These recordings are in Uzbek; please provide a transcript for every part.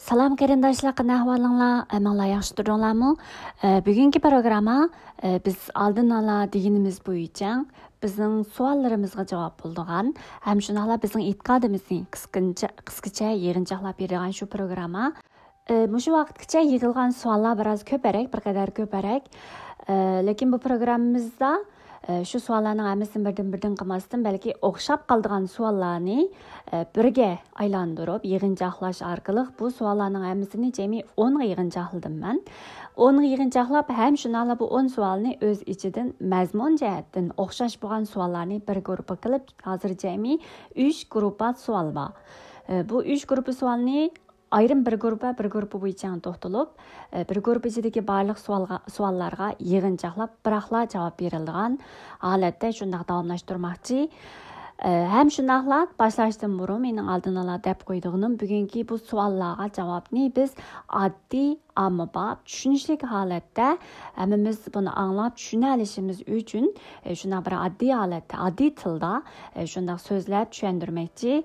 Salam qarindoshlar, qanday ahvolinglar? Amanglar yaxshi turinglarmi? Bugungi programma biz oldin ola deganimiz bo'yicha bizning savollarimizga javob bo'ldigan, ham shuningdek bizning e'tiqodimizni qisqacha yig'inchoqlab bergan shu programma. Mushu vaqtgacha yig'ilgan savollar biroz ko'parak, bir qadar ko'parak. Lekin bu programmamizda shu savollarning hammasini birdan qilmasdan, balki o'xshab qoladigan savollarni birga aylantirib, yig'inchoqlash orqali bu savollarning hammasini jami 10 ga yig'inchoqladim men. 10 ga yig'inchoqlab ham shuningdek bu 10 savolni o'z ichidan mazmun jihatdan o'xshash bo'lgan savollarni bir guruhga qilib, hozir jami 3 guruhga savol bor. Bu 3 guruh savolni ayrım bir grupa bo'yicha to'xtalib, bir guruh ichidagi barliq savollarga yig'inchoqlab biroqla javob berilgan holatda shunday davomlashtirmoqchi. Ham shunaqla boshlashdan burun mening oldin ola deb qo'ydiganim bugungi bu savollarga javobni biz oddiy ommabop tushunishli holatda hammamiz buni anglab tushuna olishimiz uchun shunday bir oddiy holatda, oddiy tilda shunday so'zlab tushuntirmoqchi.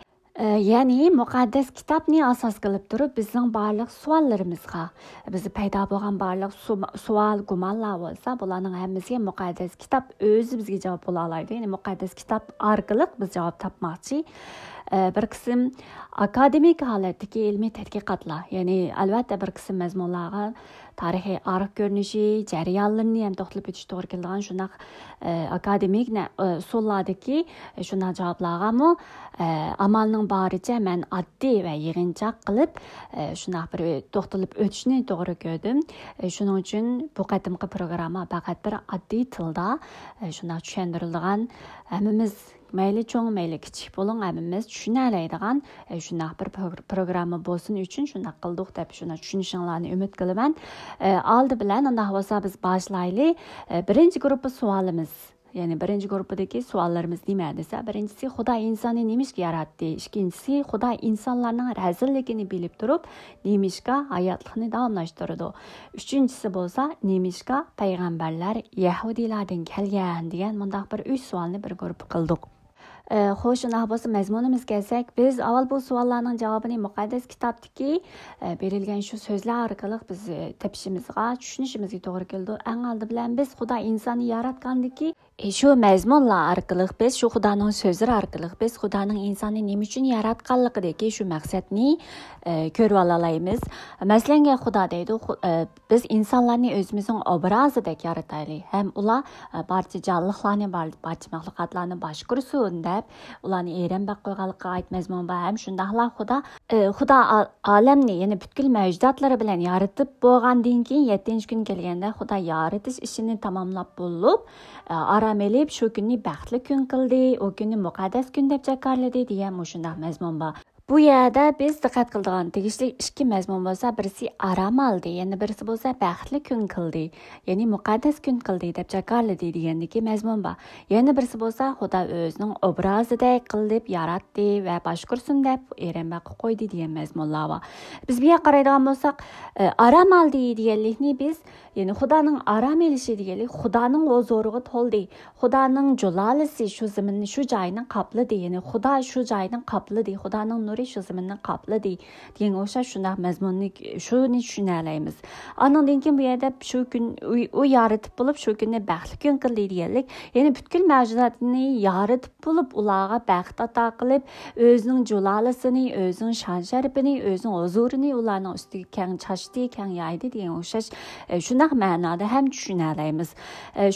Ya'ni muqaddas kitobni asos qilib turib bizning barliq savollarimizga, bizni paydo bo'lgan barliq savol, gumonlar bo'lsa, bularning hammasiga muqaddas kitob o'zi bizga javob bo'la oladi. Ya'ni muqaddas kitob orqali biz javob topmoqchi. Bir qism akademik holatdagi ilmiy tadqiqotlar, ya'ni albatta bir qism mazmunlarga tarixiy arx ko'rinishi, jarayonlarni ham to'xtalib o'tish to'g'ri keladigan shunaq akademik usullardagi shunaq javoblarga amalning boricha men oddiy va yig'inchoq qilib shunaq bir to'xtalib o'tishni to'g'ri ko'rdim. Shuning uchun bu qatimqi programma faqat bir oddiy tilda shunaq tushuntirilgan, hammamiz mayli cho'ng, mayli kichik bo'ling, hammamiz tushuna oladigan shunaq bir programma bo'lsin uchun shunaq qildik deb shuni tushunishinglarni umid qilaman. Oldi bilan unda bo'lsa biz boshlaylik. Birinchi guruh savolimiz, ya'ni birinchi guruhdagi savollarimiz nima desa, birinchisi Xudo insonni nimishga yaratdi? Ikkinchisi Xudo insonlarning razilligini bilib turib, nimishga hayotlikni davomlashtirdi? Uchinchisi bo'lsa, nimishga payg'ambarlar Yahudiylardan kelgan degan mundaq bir 3 savolni bir guruh qildik. Xo'sh, unda bo'lsa mazmunimizga kelsak, biz avval bu savollarning javobini muqaddas kitobdagi berilgan shu so'zlar orqali biz topishimizga, tushunishimizga to'g'ri keldi. Eng oldi bilan biz Xudo insonni yaratgandiki, shu mazmunlar orqali biz shu Xudoning so'zlari orqali biz Xudoning insonni nima uchun yaratganligidagi shu maqsadni ko'rib olaymiz. Masalan, Xudo deydi, biz insonlarni o'zimizning obrazidek yarataylik. Ham ular barcha jonliqlarni, barcha maxluqotlarni boshqursin deb ularni erenbaq qo'yganlikqa oid mazmun bor. Ham shundaqla Xudo olamni, ya'ni butkul mavjudotlar bilan yaratib bo'lgandan keyin 7-kun kelganda Xudo yaratish ishini tamomlab bo'lib, aram elib shu kunni baxtli kun qildi, u kunni muqaddas kun deb jakarladi degan shundaq mazmun bor. Bu yerda biz diqqat qiladigan tegishli ikki mazmun bo'lsa, birisi aram oldi, yana birisi bo'lsa baxtli kun qildi, ya'ni muqaddas kun qildi deb jakarladi degandagi mazmun bor. Yana birisi bo'lsa, Xudo o'zining obrazida qilib yaratdi va boshqursin deb erenbaq qo'ydi degan mazmunlar bor. Biz bu yerga qaraydigan bo'lsak, aram oldi deganlikni biz, ya'ni Xudoning aram elishi deganlik, Xudoning huzuriga to'ldi. Xudoning jalolisi shu zaminni, shu joyni qopladi, ya'ni Xudo shu joyni qopladi. Xudoning nuri shu zaminni qopladi degan o'sha shunday mazmunni shuni tushuna olamiz. Andan keyin bu yerda shu kun u yaratib bo'lib, shu kunni baxtli kun qildi deganlik, ya'ni butkul mavjudotni yaratib bo'lib, ularga baxt ato qilib, o'zining jalolisini, o'zining shon sharafini, o'zining huzurini ularning ustiga keng chashdi, keng yaydi degan o'sha shunday ma'noda ham tushuna olamiz.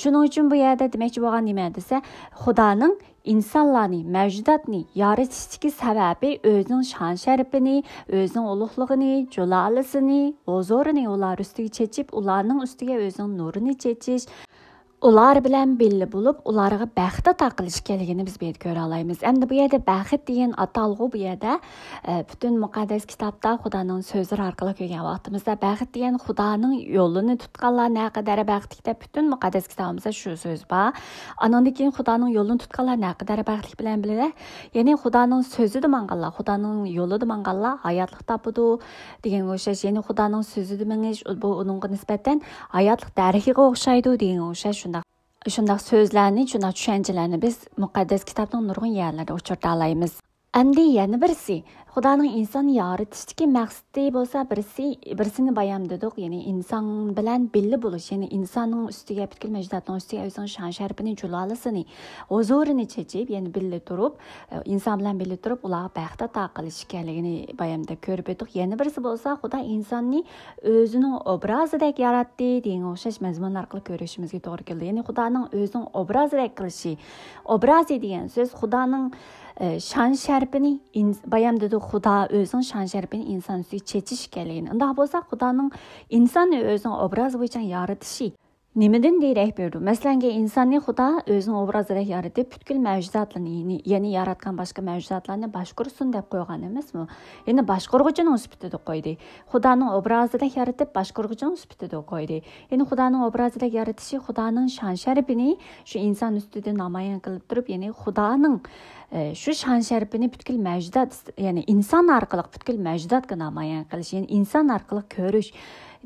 Shuning uchun bu yerda demoqchi bo'lgan nima desa, Xudoning insonlarni, mavjudotni yaratishdagi sababi o'zining shon sharafini, o'zining ulug'ligini, jalolisini, huzurini ular ustiga chechib, ularning ustiga o'zining nurini chechish, ular bilan birga bo'lib, ularga baxt ato qilish keligini biz bu yerda ko'ra olamiz. Endi bu yerda baxt degan atalg'u bu yerda butun muqaddas kitobda Xudoning so'zlari orqali ko'rgan vaqtimizda baxt degan Xudoning yo'lini tutganlar naqadar baxtli deb butun muqaddas kitobimizda shu so'z bor. Andan keyin Xudoning yo'lini tutganlar naqadar baxtli bilan biladi. Ya'ni Xudoning so'zida manganlar, Xudoning yo'lida manganlar hayotlik topadi degan o'sha, ya'ni Xudoning so'zida mingish bu uningga nisbatan hayotlik tarixiga o'xshaydi degan o'sha shundaq so'zlarni, shundaq tushunchalarni biz muqaddas kitobning nurg'un yerlarida uchrata olamiz. Әмді yana birisi, Xudoning inson yaratishdagi maqsadi bo'lsa, birisini bayamladik, ya'ni inson bilan birga bo'lish, ya'ni insonning ustiga butkul majdatning ustiga o'zining shon sharafini jalolisini, huzurini chechib, ya'ni birga turib, inson bilan birga turib, ular baxtda taqilish ekanligini bayamlab ko'rib o'tdik. Yana birisi bo'lsa, Xudo insonni o'zining obrazidek yaratdi degan o'xshash mazmun orqali ko'rishimizga to'g'ri keldi. Ya'ni Xudoning o'zining obrazidek qilishi, obrazi degan so'z Xudoning şan şərpini bayamladı Xudo özünün şan şərpini insan üstüge çeçiş ekanligini. Unda bo'lsa Xudoning insonni o'zining obrazi bo'yicha yaratishi nimadan deyrak berdi? Masalan, insonni Xudo o'zining obrazida yaratib, butkul mavjudotlarni, ya'ni yaratgan boshqa mavjudotlarni boshqursin deb qo'ygan emasmi? Ya'ni boshqurg'uchining sifatida qo'ydi. Xudoning obrazida yaratib, boshqurg'uchining sifatida qo'ydi. Ya'ni Xudoning obrazida yaratishi Xudoning shon sharpini shu inson ustida namoyon qilib turib, ya'ni Xudoning shu shon sharpini butkul mavjudot, ya'ni inson orqali butkul mavjudotga namoyon qilish, ya'ni inson orqali ko'rish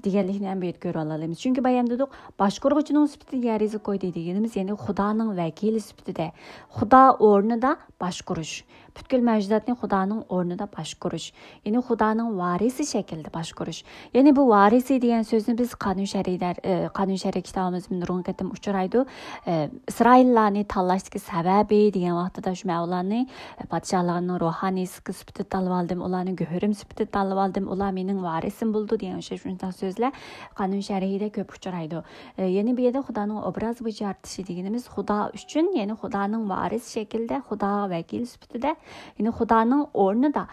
deganlikni ham bu yerda ko'ra olamiz. Chunki bayamladik, boshqurg'uchining sifatida yariza qo'ydi deganimiz, ya'ni Xudoning vakili sifatida, Xudo o'rnida boshqurish, butkul mavjudotni Xudoning o'rnida boshqurish, ya'ni Xudoning varisi shaklida boshqurish. Ya'ni bu varisi degan so'zni biz qonun shariy kitobimizda nurg'un qatim uchraydi. Isroillarni tanlashdagi sababi degan vaqtida shu mavlonni podshohlarning ruhoniysi sifatida tanlab oldim, ularni go'rim sifatida tanlab oldim, ular mening varisim bo'ldi degan shunday so'zlar qonun shar'iyda ko'p uchraydi. Ya'ni bu yerda Xudoning obraz bo'yicha yaratishi deganimiz Xudo uchun, ya'ni Xudoning varis shaklida, Xudo vakil sifatida, ya'ni Xudoning o'rnida,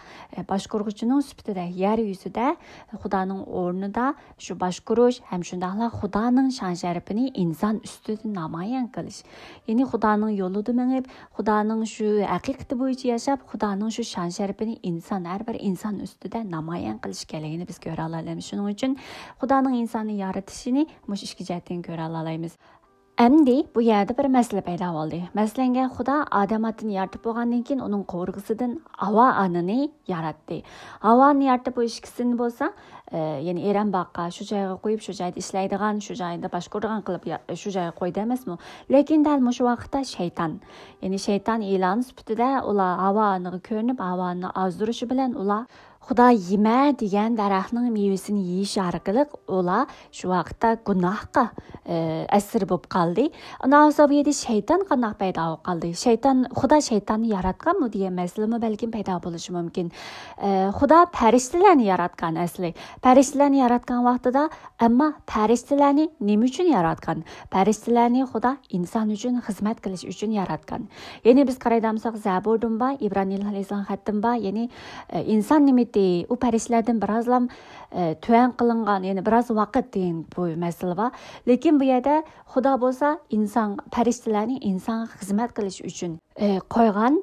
boshqurg'uchining sifatida, yer yuzida Xudoning o'rnida shu boshqurish ham shundaqla Xudoning shon sharafini inson ustida namoyon qilish. Ya'ni Xudoning yo'lida mengib, Xudoning shu haqiqati bo'yicha yashab, Xudoning shu shon sharafini inson har bir inson ustida namoyon qilish kerakligini biz ko'ra olamiz. Shuning uchun Xudoning insonni yaratishini mush ikki jihatdan ko'ra olamiz. Endi bu yerda bir masala paydo bo'ldi. Masalan, Xudo Odam otini yaratib bo'lgandan keyin uning qovurg'isidan Havo onani yaratdi. Havoni yaratib bu ikkisini bo'lsa, ya'ni eran baqqa shu joyga qo'yib, shu joyda ishlaydigan, shu joyda boshqurgan qilib shu joyga qo'ydi emasmi? Lekin dal mush vaqtda shayton, ya'ni shayton e'lon sifatida ular Havoniga ko'rinib, Havoni ozdirishi bilan ular Xudo yema degan daraxtning mevasini yeyish orqali ular shu vaqtda gunohga asir bo'lib qoldi. Ana hisobida shayton qanday paydo bo'lib qoldi? Xudo shaytonni yaratganmi degan masala balkim paydo bo'lishi mumkin. Xudo farishtalarni yaratgan asli. Farishtalarni yaratgan vaqtida, ammo farishtalarni nima uchun yaratgan? Farishtalarni Xudo inson uchun xizmat qilish uchun yaratgan. Ya'ni biz qaraydigansak Zaburdan ba, İbranilar alayhisalom xatdan ba, ya'ni inson nima u farishtalardan birozlam tuyan qilingan, ya'ni biroz vaqt degan bu masala bor. Lekin bu yerda Xudo bo'lsa inson farishtalarni insonga xizmat qilish uchun qo'ygan.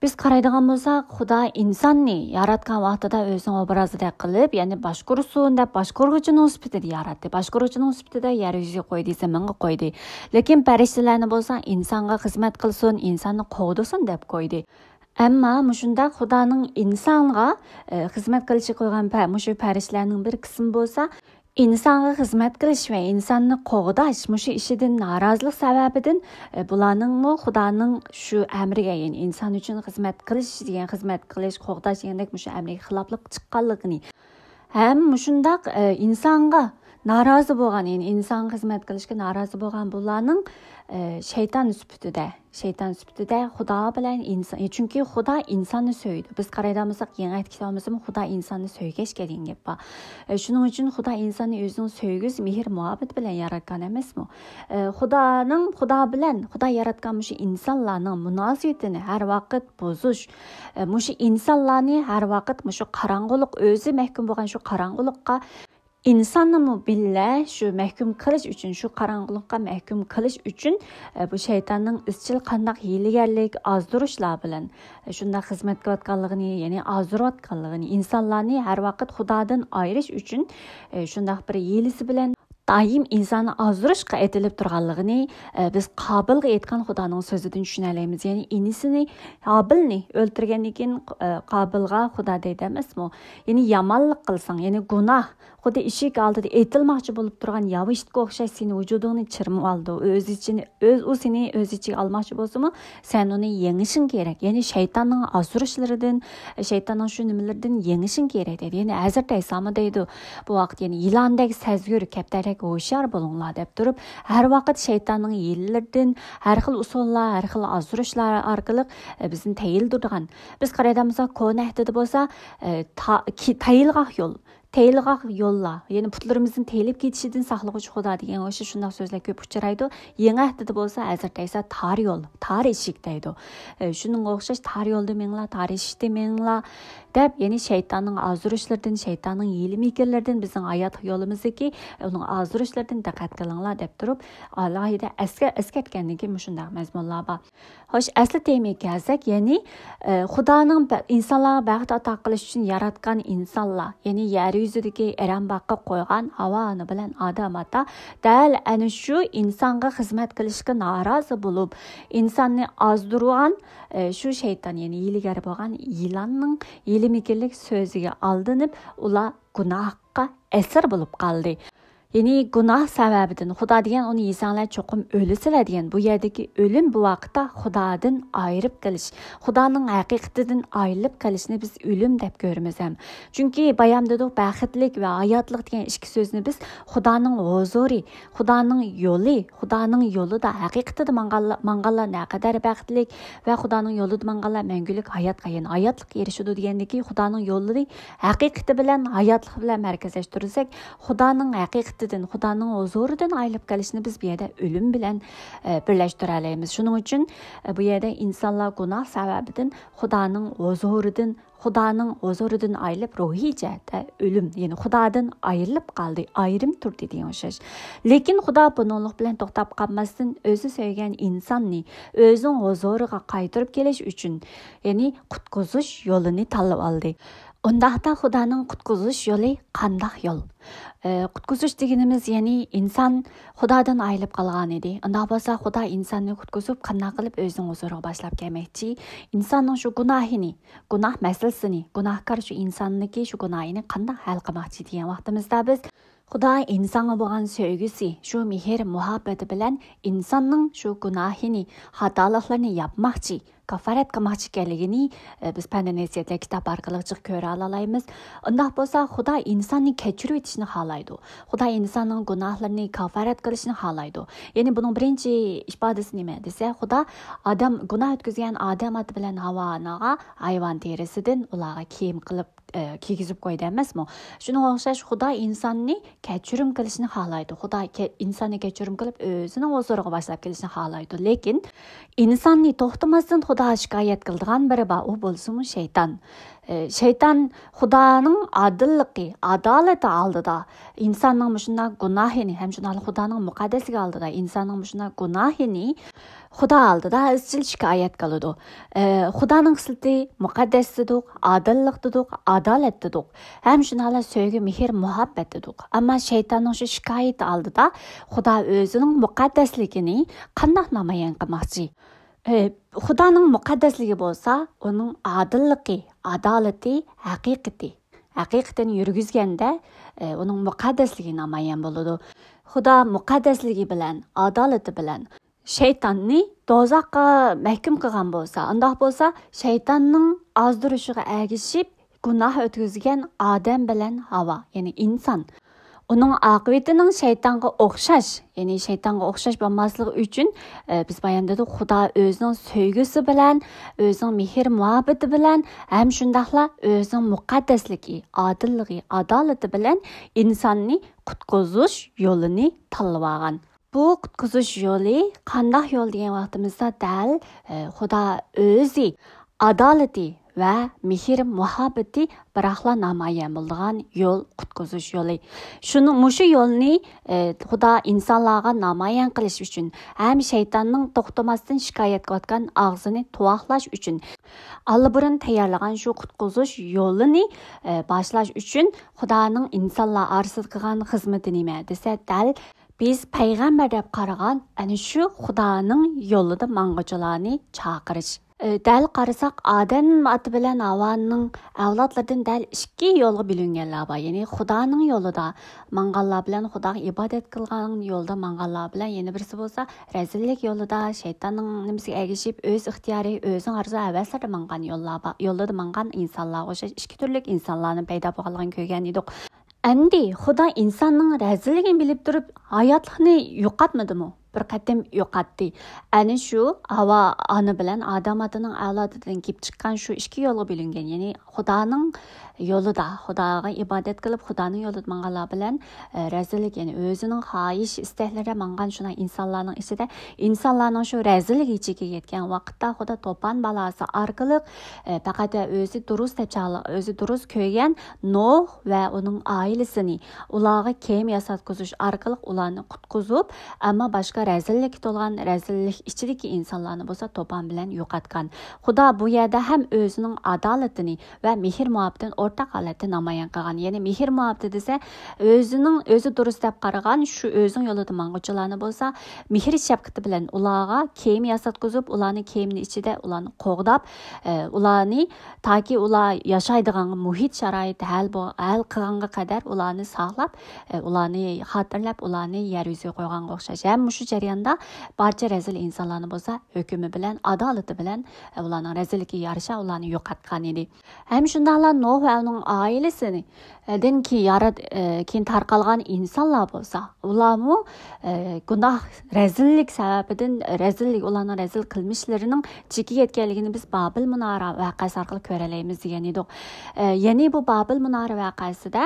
Biz qaraydigan bo'lsak, Xudo insonni yaratgan vaqtida o'zining obrazida qilib, ya'ni boshqursin deb boshqurg'uchining sifatida yaratdi. Boshqurg'uchining sifatida yer yuziga qo'ydi, zaminga qo'ydi. Lekin farishtalarni bo'lsa insonga xizmat qilsin, insonni qo'g'dirsin deb qo'ydi. Ammo mushunda Xudoning insonga xizmat qilishi qo'ygan mushu farishtalarning bir qismi bo'lsa, insonga xizmat qilish va insonni qo'g'dash mushu ishidan norozilik sababidan bularning Xudoning shu amriga, ya'ni inson uchun xizmat qilish degan, xizmat qilish, qo'g'dash degandek mushu amriga xiloflik chiqqanligini ham mushundaq insonga norozi bo'lgan, ya'ni inson xizmat qilishga norozi bo'lgan bularning shayton sifatida Xudo bilan inson, chunki Xudo insonni so'ydi. Biz qaraydigansak, yangi ayt kitobimizda Xudo insonni so'ygashga degan gap bor. Shuning uchun Xudo insonni o'zining so'ygisi, mehr muhabbat bilan yaratgan emasmi? Xudo yaratgan shu insonlarning munosabatini har vaqt buzish, shu insonlarni har vaqt shu qorong'ulik, o'zi mahkum bo'lgan shu qorong'ulikqa insonni billa shu mahkum qilish uchun, shu qorong'ulikqa mahkum qilish uchun bu shaytonning izchil qandaq hiylagarlik, ozdirishlar bilan shunda xizmat qilayotganligini, ya'ni ozdirayotganligini, insonlarni har vaqt Xudodan ayirish uchun shunda bir hiyilasi bilan daim insonni ozdirishga etilib turganligini biz Qobilga aytgan Xudoning so'zidan tushuna olamiz. Ya'ni inisini Qobilni o'ltirgandan keyin Qobilga Xudo deydi emasmi? Ya'ni yomonlik qilsang, ya'ni gunoh Xuddi eshik oldida aytilmoqchi bo'lib turgan yovishga o'xshash seni vujudingni chirmab oldi. O seni o'z ichiga olmoqchi bo'lsa-mu, sen uni yengishing kerak. Ya'ni shaytonning ozurishlaridan, shaytonning shu nimalardan yengishing kerak dedi. Ya'ni Hazrat Iso deydi, bu vaqt ya'ni ilondek sezgur, kaptardek ho'shyor bo'linglar deb turib, har vaqt shaytonning hiylalaridan, har xil usullar, har xil ozurishlar orqali bizni tayildirgan. Biz qaraymiz, ko'na ahdida bo'lsa, tayilg'oq yo'l. Teyilg'oq yo'llar, ya'ni putlarimizning teyilib ketishidan saqlovchi Xudo degan o'sha shunday so'zlar ko'p uchraydi. Yangi ahdida bo'lsa, Hazrat Iso tar yo'l, tar eshik deydi. Shuningga o'xshash tar yo'l demanglar, tar eshik demanglar deb, ya'ni shaytonning ozurishlaridan, shaytonning hiyla-mikirlaridan bizning hayot yo'limizdagi uning ozurishlaridan diqqat qilinglar deb turib, alohida eslatgandan keyin shunday mazmunlar bor. Xo'sh, asli temaga kelsak, ya'ni Xudoning insonlarga baxt ato qilish uchun yaratgan insonlar, ya'ni yer yuzidagi eranbaqqa qo'ygan havoni bilan odam ata dal ana shu insonga xizmat qilishga norozi bo'lib, insonni ozdirgan shu shayton, ya'ni hiylagar bo'lgan ilonning hiyla-mikirlik so'ziga aldanib, ular gunohga asir bo'lib qoldi. Ya'ni gunoh sababidan Xudo degan uni insonlar cho'qim o'lisilar degan bu yerdagi o'lim bu vaqtda Xudodan ayirib qilish, Xudoning haqiqatidan ayrilib qilishni biz o'lim deb ko'ramiz ham. Chunki bayamdadik baxtlik va hayotlik degan ikki so'zni biz Xudoning huzuri, Xudoning yo'lida haqiqatda manganlar naqadar baxtlik va Xudoning yo'lida manganlar mangulik hayotga, ya'ni hayotlik erishadi degandiki, Xudoning yo'lida haqiqati bilan hayotlik bilan markazlashtirsak, Xudoning haqiqati Xudoning huzuridan ayrilib qolishni biz bu yerda o'lim bilan birlashtira olamiz. Shuning uchun bu yerda insonlar gunoh sababidan Xudoning huzuridan ayrilib ruhiy jihatda o'lim, ya'ni Xudodan ayrilib qoldi, ayrim turdi degan o'xshash. Lekin Xudo buninglik bilan to'xtab qolmasdan o'zi sevgan insonni o'zining huzuriga qaytarib kelish uchun, ya'ni qutqizish yo'lini tanlab oldi. Undaqda Xudoning qutqizish yo'li qanday yo'l? Qutqizish deganimiz, ya'ni inson Xudodan ayrilib qolgan edi. Undaq bo'lsa, Xudo insonni qutqizib, qanday qilib o'zining huzuriga boshlab kelmoqchi? Insonning shu gunoh masalasini, gunohkor shu insonniki shu gunohini qanday hal qilmoqchi degan vaqtimizda biz Xudo insonga bo'lgan sevgisi, shu mehr muhabbati bilan insonning shu gunohini, xatoliklarni yapmoqchi, kafarat qilmoqchi ekanligini biz Pan-Nasihatlar kitob orqali ko'ra olamiz. Undaq bo'lsa, Xudo insonni kechirib etishni xohlaydi. Xudo insonning gunohlarini kafarat qilishni xohlaydi. Ya'ni buning birinchi ifodasi nima desa, Xudo odam gunoh o'tkazgan odam ati bilan Havvoga hayvon terisidan ularga kiyim qilib kiygizib qo'ydi emasmi? Shunga o'xshash Xudo insonni kechirim qilishni xohlaydi. Xudo insonni kechirim qilib o'zining huzuriga boshlab kelishni xohlaydi. Lekin insonni to'xtamasdan Xudo shikoyat qildigan biri bor, u bo'lsa-mu shayton. Shayton Xudoning adilligi, adolati oldida insonning shunday gunohini, ham shunday Xudoning muqaddasligi oldida insonning shunday gunohini Xudo oldida izchil shikoyat qiladi. Xudoning silti muqaddaslidir, adillikdir, adolatdir. Ham shunday sevgi, mehr, muhabbatdir. Ammo shaytonning shu shikoyati oldida Xudo o'zining muqaddasligini qanday namoyon qilmoqchi? Xudoning muqaddasligi bo'lsa, uning adilligi, adolati, haqiqatini yurgizganda uning muqaddasligi namoyon bo'ladi. Xudo muqaddasligi bilan, adolati bilan shaytonni dozoqqa mahkum qilgan bo'lsa, undoq bo'lsa, shaytonning ozdirishiga ergishib gunoh o'tkazgan odam bilan Havvo, ya'ni inson uning oqibatining shaytonga o'xshash, ya'ni shaytonga o'xshash bo'lmasligi uchun biz bayonladik, Xudo o'zining sevgisi bilan, o'zining mehr muhabbati bilan, ham shundaqla o'zining muqaddasligi, odilligi, adolati bilan insonni qutqizish yo'lini tanlab olgan. Bu qutqizish yo'li qanday yo'l degan vaqtimizda dal Xudo o'zi adolati va mehr muhabbati biroqla namoyon bo'lgan yo'l qutqizish yo'li. Mushu yo'lni Xudo insonlarga namoyon qilish uchun, ham shaytonning to'xtamasdan shikoyat qilayotgan og'zini tuvoqlash uchun, allaburun tayyorlagan shu qutqizish yo'lini boshlash uchun Xudoning insonlar orasida qilgan xizmati nima desa, dal biz payg'ambar deb qaragan ana shu Xudoning yo'lida mang'uchilarni chaqirish. Дәл қарасақ, Adem аты білән Аваның avlodlardan дәл ikki yo'lga bo'linganlar bor. Ya'ni Xudoning yo'lida manganlar bilan Xudoga ibodat qilgan yo'lda manganlar bilan yana birisi bo'lsa, razillik yo'lida shaytonning nimasiga ergishib, o'z ixtiyori, o'zining arzu havaslarida mangan yo'llar bor. Yo'lda mangan insonlar o'xshash ikki turli insonlarning paydo bo'lganligini ko'rgan edik. Endi Xudo insonning razilligini bilib turib, hayotlikni yo'qotmadimi? Bir qatim yo'qotdi. Ani shu Hava ana bilan Adam otaning avlodidan kelib chiqqan shu ikki yo'lga bo'lingan. Ya'ni Xudoning yo'lida, Xudoga ibodat qilib, Xudoning yo'lida manganlar bilan razillik, ya'ni o'zining xohish istaklari mangan shuna insonlarning ichida insonlarning shu razillik ichiga yetgan vaqtda Xudo to'pon balasi orqali faqat o'zi durust o'zi durust ko'rgan Nuh va uning oilasini ularga kema yasatqizish orqali ularni qutqizib, ammo boshqa razillik to'lgan razillik ichidagi insonlarni bo'lsa to'pon bilan yo'qotgan. Xudo bu yerda ham o'zining adolatini va mehr muhabbatini o'rtaq holatda namoyon qilgan. Ya'ni mehr muhabbati desa, o'zi durust deb qaragan shu o'zining yo'lida mang'uvchilarni bo'lsa, mehr shafqati bilan ularga kema yasatqizib, ularni kemaning ichida ularni qo'g'dab, ularni toki ular yashaydigan muhit sharoit hal qilganga qadar ularni saqlab, ularni xotirlab, ularni yer yuziga qo'yganga o'xshash. Ham shu jarayonda barcha razil insonlarni bo'lsa, hukmi bilan, adolati bilan ularning razilligiga yarasha ularni yo'qotgan edi. Ham shundaqla Nuh va uning oilasini keyin tarqalgan insonlar bo'lsa, ularmu gunoh razillik sababidan ularning razil qilmishlarining chekiga yetganligini biz Babil Munara voqeasi orqali ko'ralaymiz degan edik. Ya'ni bu Babil Munara voqeasida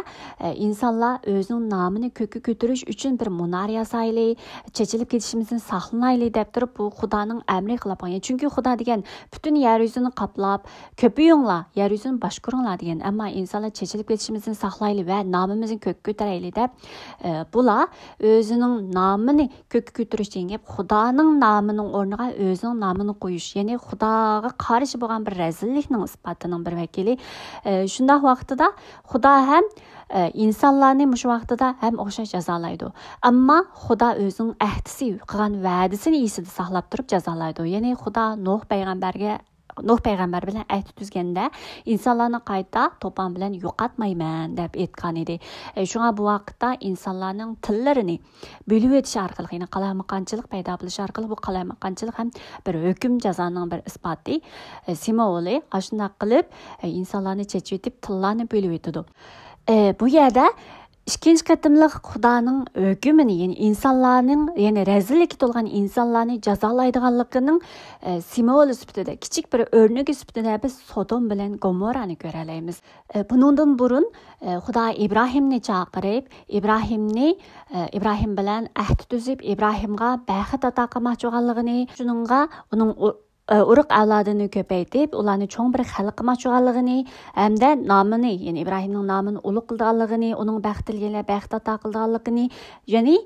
insonlar o'zining nomini ko'kka ko'tarish uchun bir munara yasayli, chechilib ketishimizni saqlanayli deb turib, bu Xudoning amri qilib qo'ygan. Chunki Xudo degan butun yer yuzini qoplab, ko'payinglar, yer yuzini boshqaringlar degan. Ammo insonlar chechilib ketishimizni saqlayli va nomimizni ko'kka ko'tarayli deb bular o'zining nomini ko'kka ko'tarish degan gap Xudoning nomining o'rniga o'zining nomini qo'yish, ya'ni Xudoga qarshi bo'lgan bir razillikning isbotining bir vakili. Shunday vaqtida Xudo ham insonlarni shu vaqtida ham o'xshash jazolaydi. Ammo Xudo o'zining ahdisi qilgan va'dasini esida saqlab turib jazolaydi. Ya'ni Xudo Nuh payg'ambar bilan ahd tuzganda insonlarni qayta to'pon bilan yo'qotmayman deb aytgan edi. Shunga bu vaqtda insonlarning tillarini bo'lib o'tish orqali, ya'ni qalamaqonchilik paydo bo'lish orqali, bu qalamaqonchilik ham bir hukm jazoning bir isboti, simvoli. Shunday qilib insonlarni chechib etib tillarni bo'lib o'tadi. Bu yerda ikkinchi qatimliq Xudoning hukmini, ya'ni insonlarning, ya'ni razillikka to'lgan insonlarni jazolaydiganligining simvoli sifatida, kichik bir o'rnak sifatida biz Sodom bilan Gomorrani ko'ralaymiz. Bundan burun Xudo Ibrohimni chaqirib, Ibrohim bilan ahd tuzib, Ibrohimga baxt ato qilmoqchi bo'lganligini, shuningga uning urug' avlodini ko'paytib, ularni cho'ng bir xalq qilmoqchiligini, hamda nomini, ya'ni Ibrohimning nomini ulug' qilganligini, uning baxtiga baxt ato qilganligini, ya'ni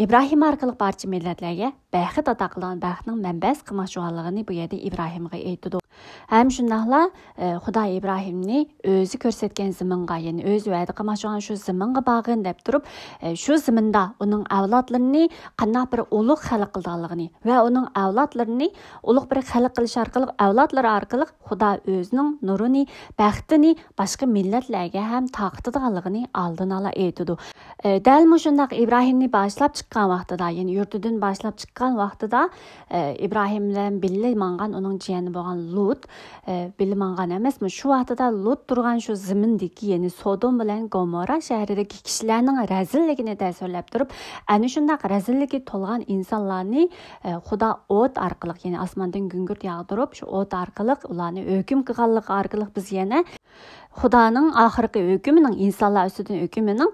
Ibrohim orqali barcha millatlarga baxt ato qilgan baxtning manbasi qilmoqchiligini bu yerda Ibrohimga aytdi. Ham shundaqla Xudo Ibrohimni o'zi ko'rsatgan zaminga, ya'ni o'zi va'da qilmoqchigan shu zaminga borgin deb turib, shu zaminda uning avlodlarini qanday bir ulug' xalq qilganligini va uning avlodlarini ulug' bir xalq qilish orqali, avlodlari orqali Xudo o'zining nurini, baxtini boshqa millatlarga ham taqdirganligini oldin ola aytdi. Dal shundaq Ibrohimni boshlab chiqqan vaqtida, ya'ni yurtidan boshlab chiqqan vaqtida Ibrohim bilan birga mangan uning jiyani bo'lgan Lut bilmangan emasmi? Shu vaqtida Lut turgan shu zamindagi, ya'ni Sodom bilan Gomorra shahridagi kishilarning razilligini tasvirlab turib, ana shundaq razillikka to'lgan insonlarni Xudo o't orqali, ya'ni osmondan gungurt yog'dirib, shu o't orqali ularni hukm qilganligi orqali biz yana Xudoning oxirgi hukmining, insonlar ustidan hukmining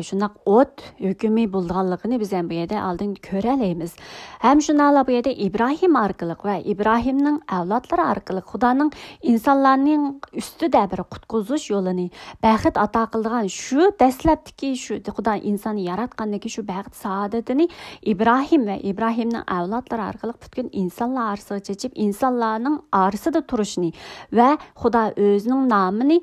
shundaq o't hukmi bo'lganligini biz ham bu yerda oldin ko'ralaymiz. Ham shunaqla bu yerda Ibrohim orqali va Ibrohimning avlodlari orqali Xudoning insonlarning ustida bir qutqizish yo'lini, baxt ato qilgan shu dastlabdagi shu Xudo insonni yaratgandagi shu baxt saodatini Ibrohim va Ibrohimning avlodlari orqali butun insonlar orasiga chechib, insonlarning orasida turishni va Xudo o'zining nomini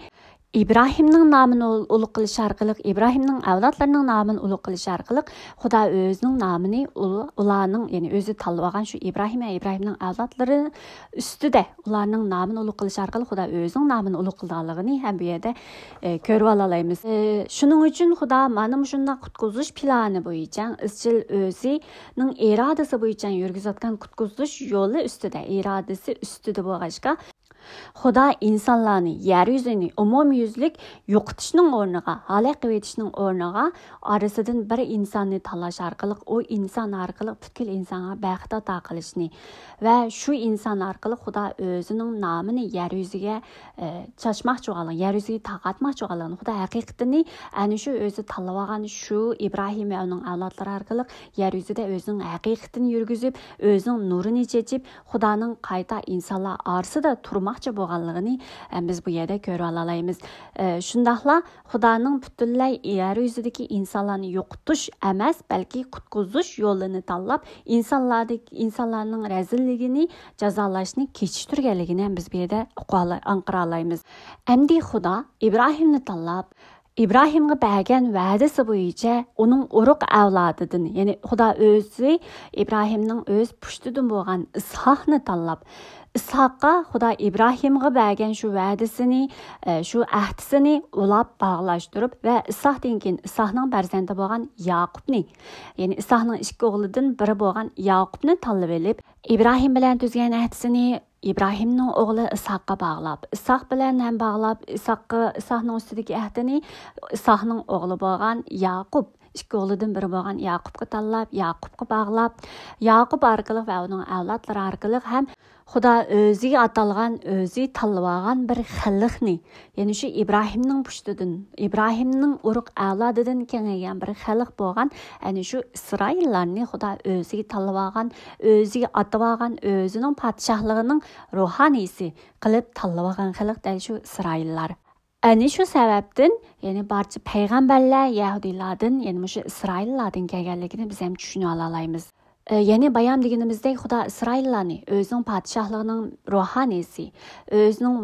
İbrahimning nomini ulug' qilish orqali, İbrahimning avlodlarining nomini ulug' qilish orqali Xudo o'zining nomini ularning, ya'ni o'zi tanlab olgan shu İbrahim va İbrahimning avlodlari ustida ularning nomini ulug' qilish orqali Xudo o'zining nomini ulug' qilganligini ham bu yerda ko'rib olamiz. Shuning uchun Xudo mana shunday qutqizish plani bo'yicha izchil o'zining irodasi bo'yicha yurgizayotgan qutqizish yo'li ustida, irodasi ustida bo'lg'achqa Xudo insonlarni yer yuzini umumyuzlik yo'qotishning o'rniga, halok qilib etishning o'rniga orasidan bir insonni tanlash orqali u inson orqali butkul insonga baxt ato qilishni va shu inson orqali Xudo o'zining nomini yer yuziga chashmoqchi bo'lgan, yer yuziga taqatmoqchi bo'lgan. Xudo haqiqatini ana shu o'zi tanlab olgan shu İbrahim va uning avlodlari orqali yer yuzida o'zining haqiqatini yurgizib, o'zining nurini chechib, Xudoning qayta insonlar orasida turmoqchi bo'lganligini biz bu yerda ko'rib olamiz. Shundaqla Xudoning butunlay yer yuzidagi insonlarni yo'qotish emas, balki qutqizish yo'lini tanlab, insonlarning razilligini jazolashni kechishtirganligini biz bu yerda anqira olamiz. Endi Xudo İbrahimni tanlab, İbrahimga bergan va'dasi bo'yicha uning urug' avlodidan, ya'ni Xudo o'zi İbrahimning o'z pushtidan bo'lgan Ishoqni tanlab, Ishoqqa Xudo İbrahimga bergan shu va'dasini, shu ahdisini ulab bog'lashtirib va Ishoqdan keyin Ishoqning farzandi bo'lgan Yaqubni, ya'ni Ishoqning ikki o'g'lidan biri bo'lgan Yaqubni tanlab olib, İbrahim bilan tuzgan ahdisini İbrahimning o'g'li Ishoqqa bog'lab, Ishoq bilan ham bog'lab, Ishoqning ustidagi ahdini Ishoqning o'g'li bo'lgan Yaqub, ikki o'g'lidan biri bo'lgan Yaqubga tanlab, Yaqubga bog'lab, Yaqub orqali va uning avlodlari orqali ham Xudo o'ziga atalgan, o'zi tanlab olgan bir xalqni, ya'ni shu İbrahimning pushtidan, İbrahimning urug' avlodidan kelgan bir xalq bo'lgan, ya'ni shu İsroillarni Xudo o'ziga tanlab olgan, o'ziga atab olgan, o'zining podshohligining ruhoniysi qilib tanlab olgan xalq dal shu İsroillar. Ana shu sababdan, ya'ni barcha payg'ambarlar Yahudilardan, ya'ni shu İsroillardan kelganligini biz ham tushuna olamiz. Ya'ni bayam deganimizdek Xudo İsroillarni o'zining podshohligining ruhoniysi, o'zining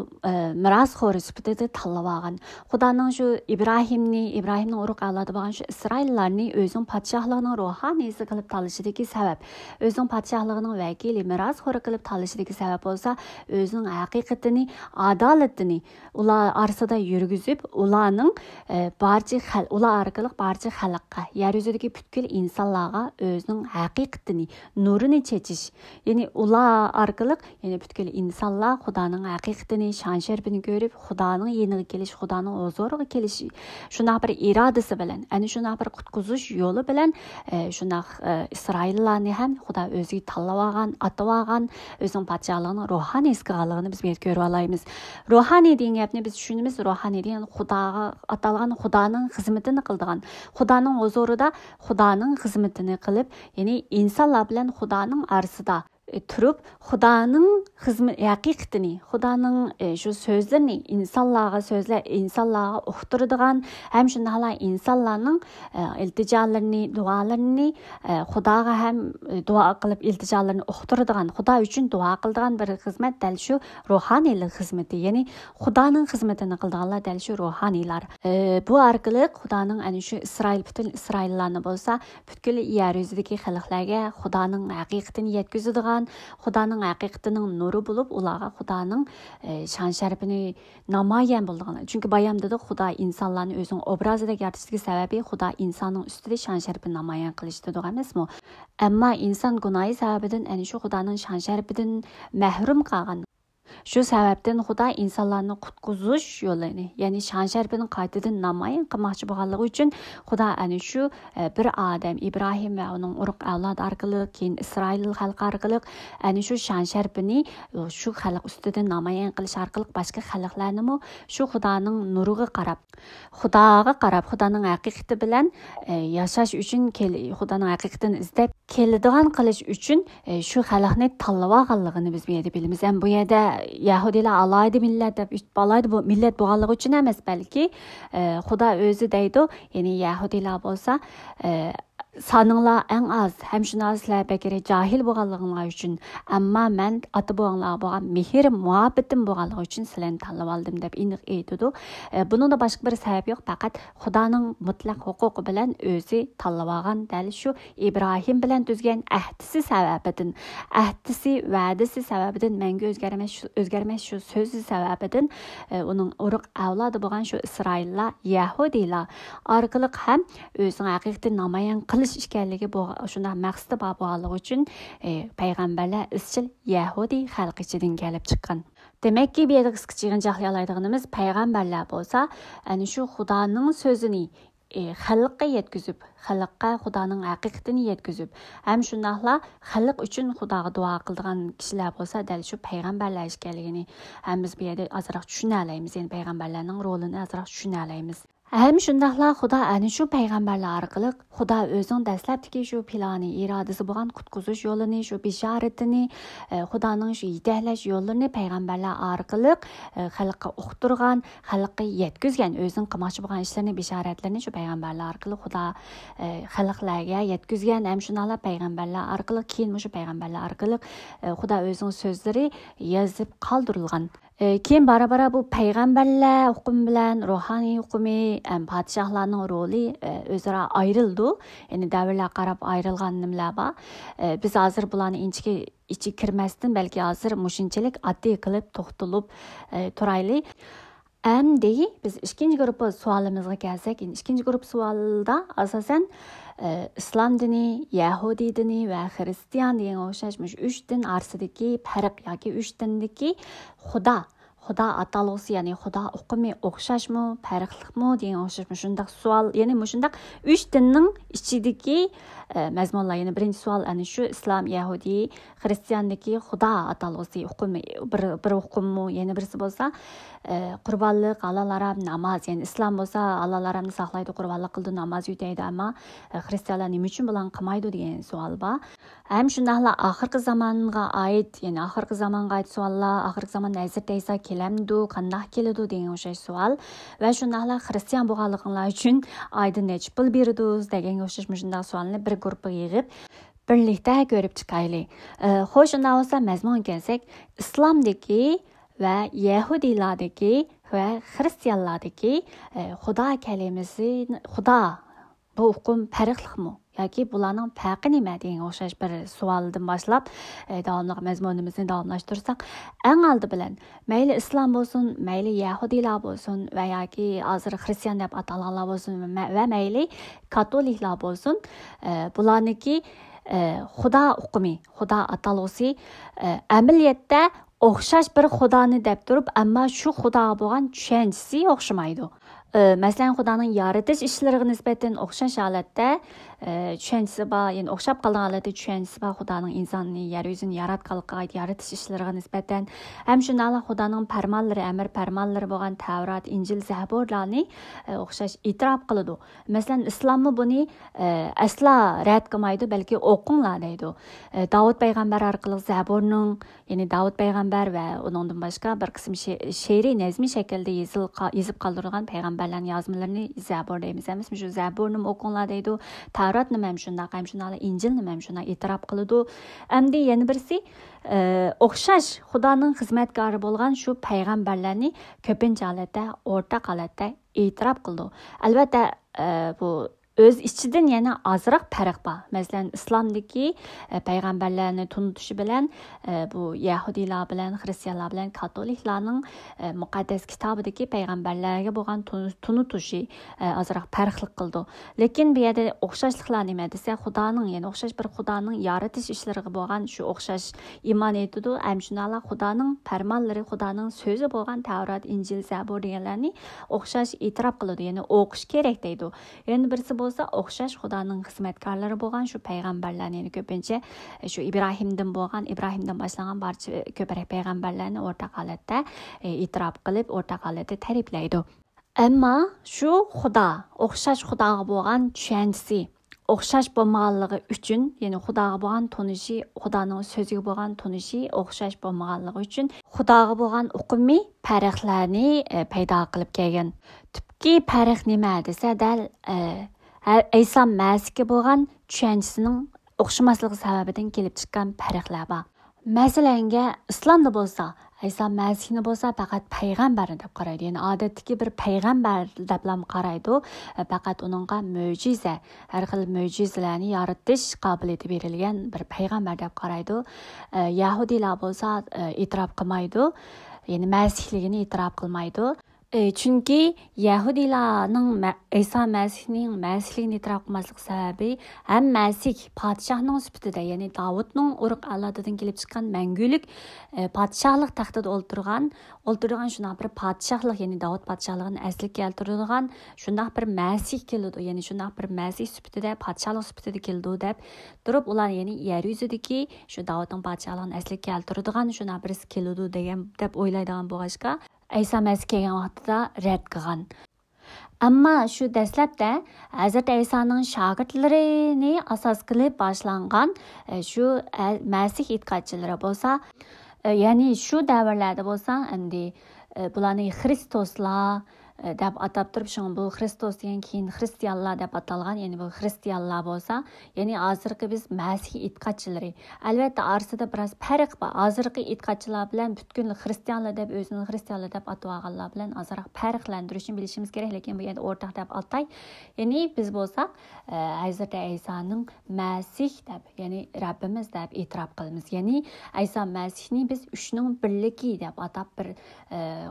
mirosxo'ri sifatida tanlab olgan. Xudoning shu İbrahimning urug' avlodi bo'lgan shu İsroillarni o'zining podshohligining ruhoniysi qilib tanlashidagi sabab, o'zining podshohligining vakili, mirosxo'ri qilib tanlashidagi sabab bo'lsa, o'zining haqiqatini, adolatini ular orasida yurgizib, ular orqali barcha xalqqa, yer yuzidagi butkul insonlarga o'zining haqiqatini, nurini chechish, ya'ni ular orqali, ya'ni butkul insonlar Xudoning haqiqatini, shon sharafini ko'rib, Xudoning yeniga kelish, Xudoning huzuriga kelish, shunday bir irodasi bilan, ana shunday bir qutqizish yo'li bilan shunday İsroillarni ham Xudo o'ziga tanlab olgan, atab olgan, o'zining podshohligining ruhoniysiga qilganligini biz bu yerda ko'rib olamiz. Ruhoniy degan gapni biz tushunamiz. Ruhoniy degan Xudoga atalgan, Xudoning xizmatini qildigan, Xudoning huzurida Xudoning xizmatini qilib, ya'ni insonlar bilan Xudoning orasida turib, Xudoning haqiqatini, Xudoning shu so'zlarini insonlarga uqtiradigan, ham shunday insonlarning iltijolarini, duolarini Xudoga ham duo qilib iltijolarini uqtiradigan, Xudo uchun duo qiladigan bir xizmat dal shu ruhoniylik xizmati, ya'ni Xudoning xizmatini qiladiganlar dal shu ruhoniylar. Bu orqali Xudoning ana shu butun İsroillarni bo'lsa, butkul yer yuzidagi xalqlarga Xudoning haqiqatini yetkazadigan, Xudoning haqiqatining nuri bo'lib, ularga Xudoning shon sharafini namoyon bo'lgan. Chunki bayamda Xudo insonlarni o'zining obrazida yaratishga sababi Xudo insonning ustida shon sharafini namoyon qilishdir emasmi? Ammo inson gunohi sababidan ana shu Xudoning shon sharafidan mahrum qolgan. Shu sababdan Xudo insonlarni qutqizish yo'lini, ya'ni shon sharafini qaytadan namoyon qilmoqchi bo'lganligi uchun Xudo ana shu bir odam İbrahim va uning urug' avlodi orqali, keyin İsroil xalqi orqali ana shu shon sharafini shu xalq ustida namoyon qilish orqali boshqa xalqlarni shu Xudoning nuriga qarab, Xudoning haqiqati bilan yashash uchun, Xudoning haqiqatini izlab keladigan qilish uchun shu xalqni tanlab olganligini biz bu yerda bilamiz. Ham bu yerda Yahudilar alayda millat deb millat bo'lganligi uchun emas, balki Xudo o'zi deydi, ya'ni Yahudilar bo'lsa sanыңlar en az hem şuna sizler bekeri cahil boğanlığınlar üçün amma men atı boğanlar boğan mehir muhabbetim boğanlığı üçün sizlerini tanlap aldım dep iniq eytidu. Bunun da başka bir sebebi yok, fakat Xudanın mutlaq huquqi bilen özü tanlap algan däl şu İbrahim bilen düzgen ahdisi sebebidin, ahdisi va'disi sebebidin menge özgermez şu sözü sebebidin onun urug avladı boğan şu İsraillar, Yahudiler arqılıq hem özünün haqiqatini namayan qilish ekanligi shunda maqsadi bor bo'lganligi uchun payg'ambarlar izchil Yahudi xalq ichidan kelib chiqqan. Demakki bu yerda qisqacha yig'inchoqlay oladiganimiz payg'ambarlar bo'lsa, ana shu Xudoning so'zini xalqqa yetkazib, xalqqa Xudoning haqiqatini yetkazib, ham shundaqla xalq uchun Xudoga duo qiladigan kishilar bo'lsa, dal shu payg'ambarlar ekanligini ham biz bu yerda ozroq tushuna olamiz. Ya'ni payg'ambarlarning rolini ozroq tushuna olamiz. Hem şundaqla Xudo ana shu payg'ambarlar orqali Xudo o'zining dastlabki shu plani, irodasi bo'lgan qutqizish yo'lini, shu bishoratini, Xudoning shu yedaklash yo'llarini payg'ambarlar orqali xalqqa uqtirgan, xalqqa yetkazgan, o'zining qilmoqchi bo'lgan ishlarini, bishoratlarini shu payg'ambarlar orqali Xudo xalqlarga yetkazgan. Ham shundaqla payg'ambarlar orqali keyin shu payg'ambarlar orqali Xudo o'zining so'zlari yozib qoldirilgan. Keyin bara-bara bu payg'ambarlar hukm bilan ruhoniy hukmi, padişahlarning roli o'zaro ayrildi. Ya'ni davrlarga qarab ayrilgan nimalar bor. Biz hozir bularni ichi kirmasdan balki hozir mushunchalik oddiy qilib to'xtalib turaylik. Endi biz ikkinchi guruh savolimizga kelsak, ikkinchi guruh savolda asosan İslam dini, Yahudi dini ve Hristiyan degan o'xshashmish 3 din orasidagi farq yoki 3 dindagi Xudo atalg'usi, ya'ni Xudo hukmi o'xshashmi, farqliqmi degan o'xshashmi shundaq savol, ya'ni shundaq 3 dinning ichidagi mazmunlar. Ya'ni birinchi savol ana shu İslam, Yahudi, Xristiyandagi Xudo atalg'usi hukmi bir hukmmi, yana birisi bo'lsa qurbonlik, halol harom namoz. Ya'ni İslam bo'lsa halol haromni saqlaydi, qurbonlik qildi, namoz o'taydi, ammo Xristiyanlar nima uchun bularni qilmaydi degan savol bor. Ham shundaqla oxirgi zamonga oid, ya'ni oxirgi zamonga oid savollar, oxirgi zamon nazarda esa kelamdi, qanday keladi degan o'xshash savol va shundaqla Xristiyan bo'lganliginglar uchun oyda necha pul beradiz degan o'xshash shunday savolni bir guruhga yig'ib birlikda ko'rib chiqaylik. Xo'sh, shunday bo'lsa mazmunga kelsak, islomdagi va yahudiylardagi va xristiyanlardagi Xudo kalimasi, Xudo bu hukm farqliqmi yoki bularning farqi nima degan o'xshash bir savoldan boshlab davomli mazmunimizni davomlashtirsak, eng oldi bilan mayli islom bo'lsin, mayli yahudiylar bo'lsin va yoki hozir xristian deb atalganlar bo'lsin va mayli katoliklar bo'lsin, bularniki Xudo hukmi, Xudo atalg'usi amaliyotda o'xshash bir Xudoni deb turib, ammo shu Xudoga bo'lgan tushunchasi o'xshamaydi. Masalan, Xudoning yaratish ishlariga nisbatan o'xshash holatda tushunchasi bor, ya'ni o'xshab qolgan holatda tushunchasi bor Xudoning insonni yer yuzini yaratganligiga, yaratish ishlariga nisbatan. Ham shundaqla Xudoning farmonlari, amr farmonlari bo'lgan Tavrat, Injil, Zaburlarni o'xshash e'tirof qiladi. Masalan, islommi buni asla rad qilmaydi, balki o'qinglar deydi. Davud payg'ambar orqali Zaburning, ya'ni Davud payg'ambar va uningdan boshqa bir qism she'riy nazmiy shaklda yozib qoldirilgan payg'ambarlarning yozmalarini Zabur deymiz. Shu Zaburni o'qinglar deydi. Tavratni ham shunday, Injilni ham shunday e'tirof qiladi. Endi yana birisi o'xshash Xudoning xizmatkori bo'lgan shu payg'ambarlarni ko'pincha holatda, o'rtaq holatda e'tirof qildi. Albatta bu o'z ichidan yana ozroq farq bor. Masalan, islomdagi payg'ambarlarni tunutishi bilan bu yahudiylar bilan, xristianlar bilan katoliklarning muqaddas kitobidagi payg'ambarlarga bo'lgan tunutishi ozroq farqli qildi. Lekin bu yerda o'xshashliklar nima desa, Xudoning, ya'ni o'xshash bir Xudoning yaratish ishlariga bo'lgan shu o'xshash iymon etadi. Ham shunday Xudoning farmonlari, Xudoning so'zi bo'lgan Tavrat, Injil, Zabur deganlarni o'xshash e'tirof qiladi, ya'ni o'qish kerak deydi. Yana birisi bo'lsa o'xshash Xudoning xizmatkorlari bo'lgan shu payg'ambarlarni, ya'ni ko'pincha shu Ibrohimdan boshlangan barcha ko'proq payg'ambarlarni o'rtaq holatda e'tirof qilib, o'rtaq holatda ta'riflaydi. Ammo shu Xudo, o'xshash Xudoga bo'lgan tushunchasi o'xshash bo'lmaganligi uchun, ya'ni Xudoga bo'lgan tunishi, Xudoning so'ziga bo'lgan tunishi o'xshash bo'lmaganligi uchun Xudoga bo'lgan hukmi farqlarni paydo qilib kelgan. Tubki farq nima desa, dal İsa Məsihga bo'lgan tushunchasining o'xshamasligi sababidan kelib chiqqan farqlar bor. Masalanga islomda bo'lsa, İsa Məsihni bo'lsa faqat payg'ambar deb qaraydi. Ya'ni odatdagi bir payg'ambar deb qaraydi. Faqat uningga mo'jiza, har xil mo'jizalarni yaratish qobiliyati berilgan bir payg'ambar deb qaraydi. Yahudiylar bo'lsa e'tirof qilmaydi. Ya'ni Məsihligini e'tirof qilmaydi. Chunki Yahudilarning İsa Məsihning Məsihligini e'tirof qilmaslik sababi ham Məsih podshohning sifatida, ya'ni Davudning urug' avlodidan kelib chiqqan mangulik podshohlik taxtida o'ltirgan shunday bir podshohlik, ya'ni Davud podshohligini asli keltiradigan shunday bir Məsih keldi, ya'ni shunday bir Məsih sifatida podshohlik sifatida keldi deb turib ular, ya'ni yer yuzidagi shu Davudning podshohligini asli keltiradigan shunday birisi keldi degan deb o'ylaydigan bo'lg'achqa İsa Məsih kelgan vaqtida rad qilgan. Ammo shu dastlabda Hazrat İsa'ning shogirdlarini asos qilib boshlangan shu Məsih e'tiqodchilari bo'lsa, ya'ni shu davrlarda bo'lsa, endi bularni Xristoslar deb atab turib, shun bu Xristos degan keyin xristianlar deb atalgan, ya'ni bu xristianlar bo'lsa, ya'ni hozirgi biz Masih e'tiqodchilari. Albatta orasida biroz farq bor. Hozirgi e'tiqodchilar bilan butkul xristianlar deb o'zini xristianlar deb atavaganlar bilan ozroq farqlantirishni bilishimiz kerak, lekin bu yerda o'rtaq deb atay. Ya'ni biz bo'lsak, Hazrat İsa'ning Masih deb, ya'ni Rabbimiz deb e'tirof qilamiz. Ya'ni İsa Masihni biz uchning birligi deb atab bir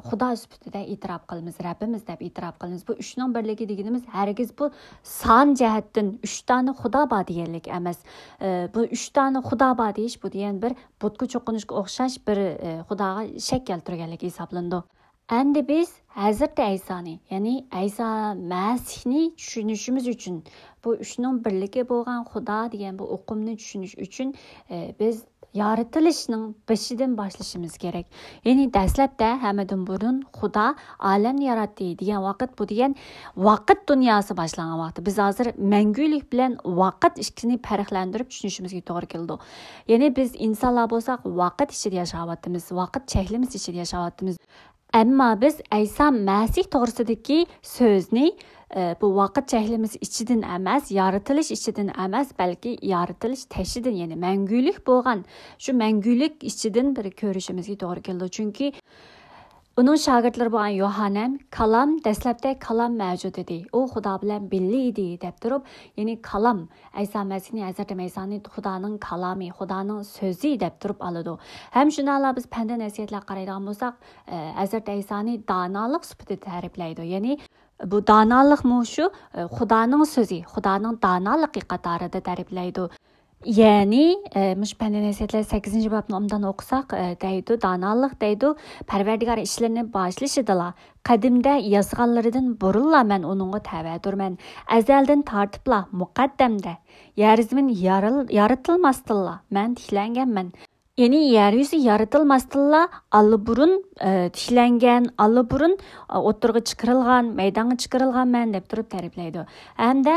Xudo sifatida e'tirof qilamiz. Rabbimiz deb e'tirof qilamiz. Bu uchning birligi deganimiz hargiz bu son jihatdan 3 dona Xudo bor deganlik emas. Bu 3 dona Xudo bor deyish bu degan bir butga cho'qinishga o'xshash bir Xudoga shak keltirganlik hisoblanadi. Endi biz Hazrat İsa'ni, ya'ni İsa Masihni tushunishimiz uchun, bu uchning birligi bo'lgan Xudo degan bu o'qimni tushunish uchun biz yaratilishning boshidan boshlashimiz kerak. Ya'ni dastlabda hammadan burun Xudo olamni yaratdi degan vaqt, bu degan vaqt dunyosi boshlangan vaqt. Biz hozir mangulik bilan vaqt ikkisini farqlantirib tushunishimizga to'g'ri keldi. Ya'ni biz insonlar bo'lsak, vaqt ichida yashayapmiz, vaqt cheklimiz ichida yashayapmiz. Ammo biz İsa Masih to'g'risidagi so'zni bu vaqt cheklimiz ichidan emas, yaratilish ichidan emas, balki yaratilish tashidan, ya'ni mangulik bo'lgan shu mangulik ichidan bir ko'rishimizga to'g'ri keldi. Chunki uning shogirdlari bo'lgan Yohanan kalam, dastlabda kalam mavjud edi. U Xudo bilan birga edi deb turib, ya'ni kalam İsa Masihni, Hazrat İsa'ni Xudoning kalami, Xudoning so'zi deb turib oladi. Ham shunala biz panda nasihatlar qaraydigan bo'lsak, Hazrat İsa'ni donolik sifatida ta'riflaydi. Ya'ni bu donolik shu Xudoning so'zi, Xudoning donoligi qatorida ta'riflaydi. Ya'ni mush panda nasihatlar 8-bobni undan o'qisak, deydi, donolik deydi, Parvardigor ishlarini boshlashidala. Qadimda yozganlaridan burunla men uningga tavedurman. Azaldan tartibla muqaddamda. Yeryüzümin yaratilmasdilla men tiklanganman. Ya'ni yer yuzi yaratilmasdilla allaburun tishlangan, allaburun o'tirg'i chiqarilgan, maydonga chiqarilgan men deb turib ta'riflaydi. Hamda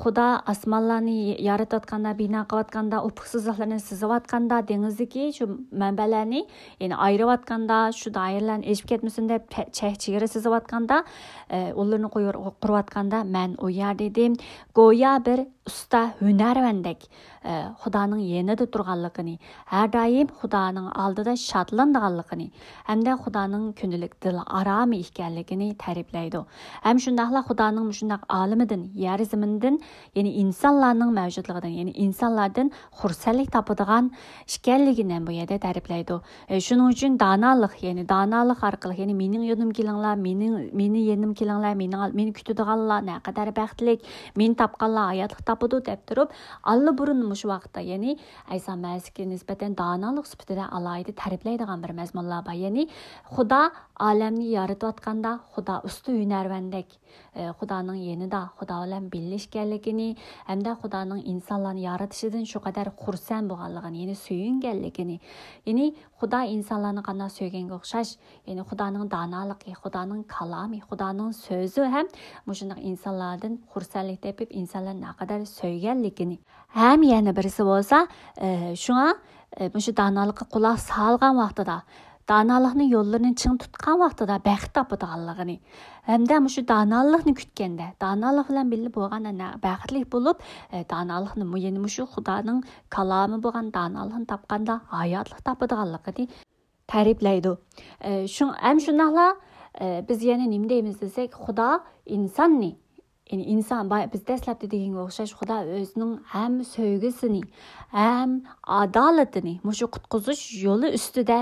Xudo osmonlarni yaratayotganda, bino qilayotganda, ufuqsizliklarni sizayotganda, dengizdagi shu manbalarni, ya'ni ayirayotganda, shu doiralarni eshib ketmasin deb chegara sizayotganda, ularni qurayotganda men u yerda edim. Go'yo bir usta hunarvandak Xudoning yenida turganligini, har doim Xudoning oldida shodlanganligini, hamda Xudoning kunlik dil aromi ekanligini ta'riflaydi. Ham shundaqla Xudoning shundaq olimidan, yer zamindan, ya'ni insonlarning mavjudligidan, ya'ni insonlardan xursandlik topadigan ekanligini bu yerda ta'riflaydi. Shuning uchun donolik, ya'ni donolik orqali, ya'ni mening yo'lim kelinglar, meni yenim kelinglar, meni kutadiganlar naqadar baxtlik, men topganlar hayotlik topadi deb turib, allaburun shu vaqtda, ya'ni İsa Masihga nisbatan donolik sifatida alohida ta'riflaydigan bir mazmunlar bor. Ya'ni Xudo olamni yaratayotganda, Xudo usti hunarvandak, Xudoning yenida, Xudo bilan birlashganligini, hamda Xudoning insonlarni yaratishidan shu qadar xursand bo'lganligini, ya'ni suyunganligini, ya'ni Xudo insonlarni qanday suyganga o'xshash, ya'ni Xudoning donoligi, Xudoning kalami, Xudoning so'zi ham shunday insonlardan xursandlik tepib, insonlar naqadar suyganligini. Ham yana birisi bo'lsa, shunga shu donolikqa quloq solgan vaqtida Danalıqning yo'llarini ching tutgan vaqtida baxt topadiganligini, hamda shu donalikni kutganda, donalik bilan birga bo'lganda baxtli bo'lib, donalikni yana shu Xudoning kalomi bo'lgan donalikni topganda hayotlik topadiganligini ta'riflaydi. Shundaqla biz yana nima deymiz desak, Xudo insonni yani insan biz dastlabda deganga o'xshash Xudo o'zining ham sevgisini, ham adolatini mushu qutqizish yo'li ustida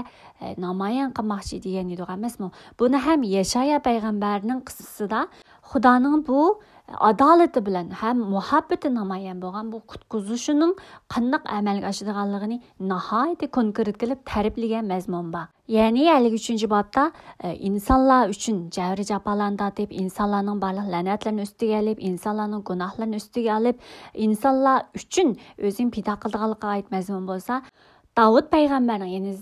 namoyon qilmoqchi degan edi emasmi? Buni ham Yeshaya payg'ambarning qissasida Xudoning bu adolati bilan ham muhabbati namoyon bo'lgan bu qutqizishining qanday amalga oshirganligini nihoyat konkret qilib ta'riflagan mazmun bor. Ya'ni 53-bobda insonlar uchun jabr jafolarni deb insonlarning barliq la'natlarini ustiga olib, insonlarning gunohlarini ustiga olib, insonlar uchun o'zing pido qilganligiga oid mazmun bo'lsa, Davud payg'ambarning, ya'ni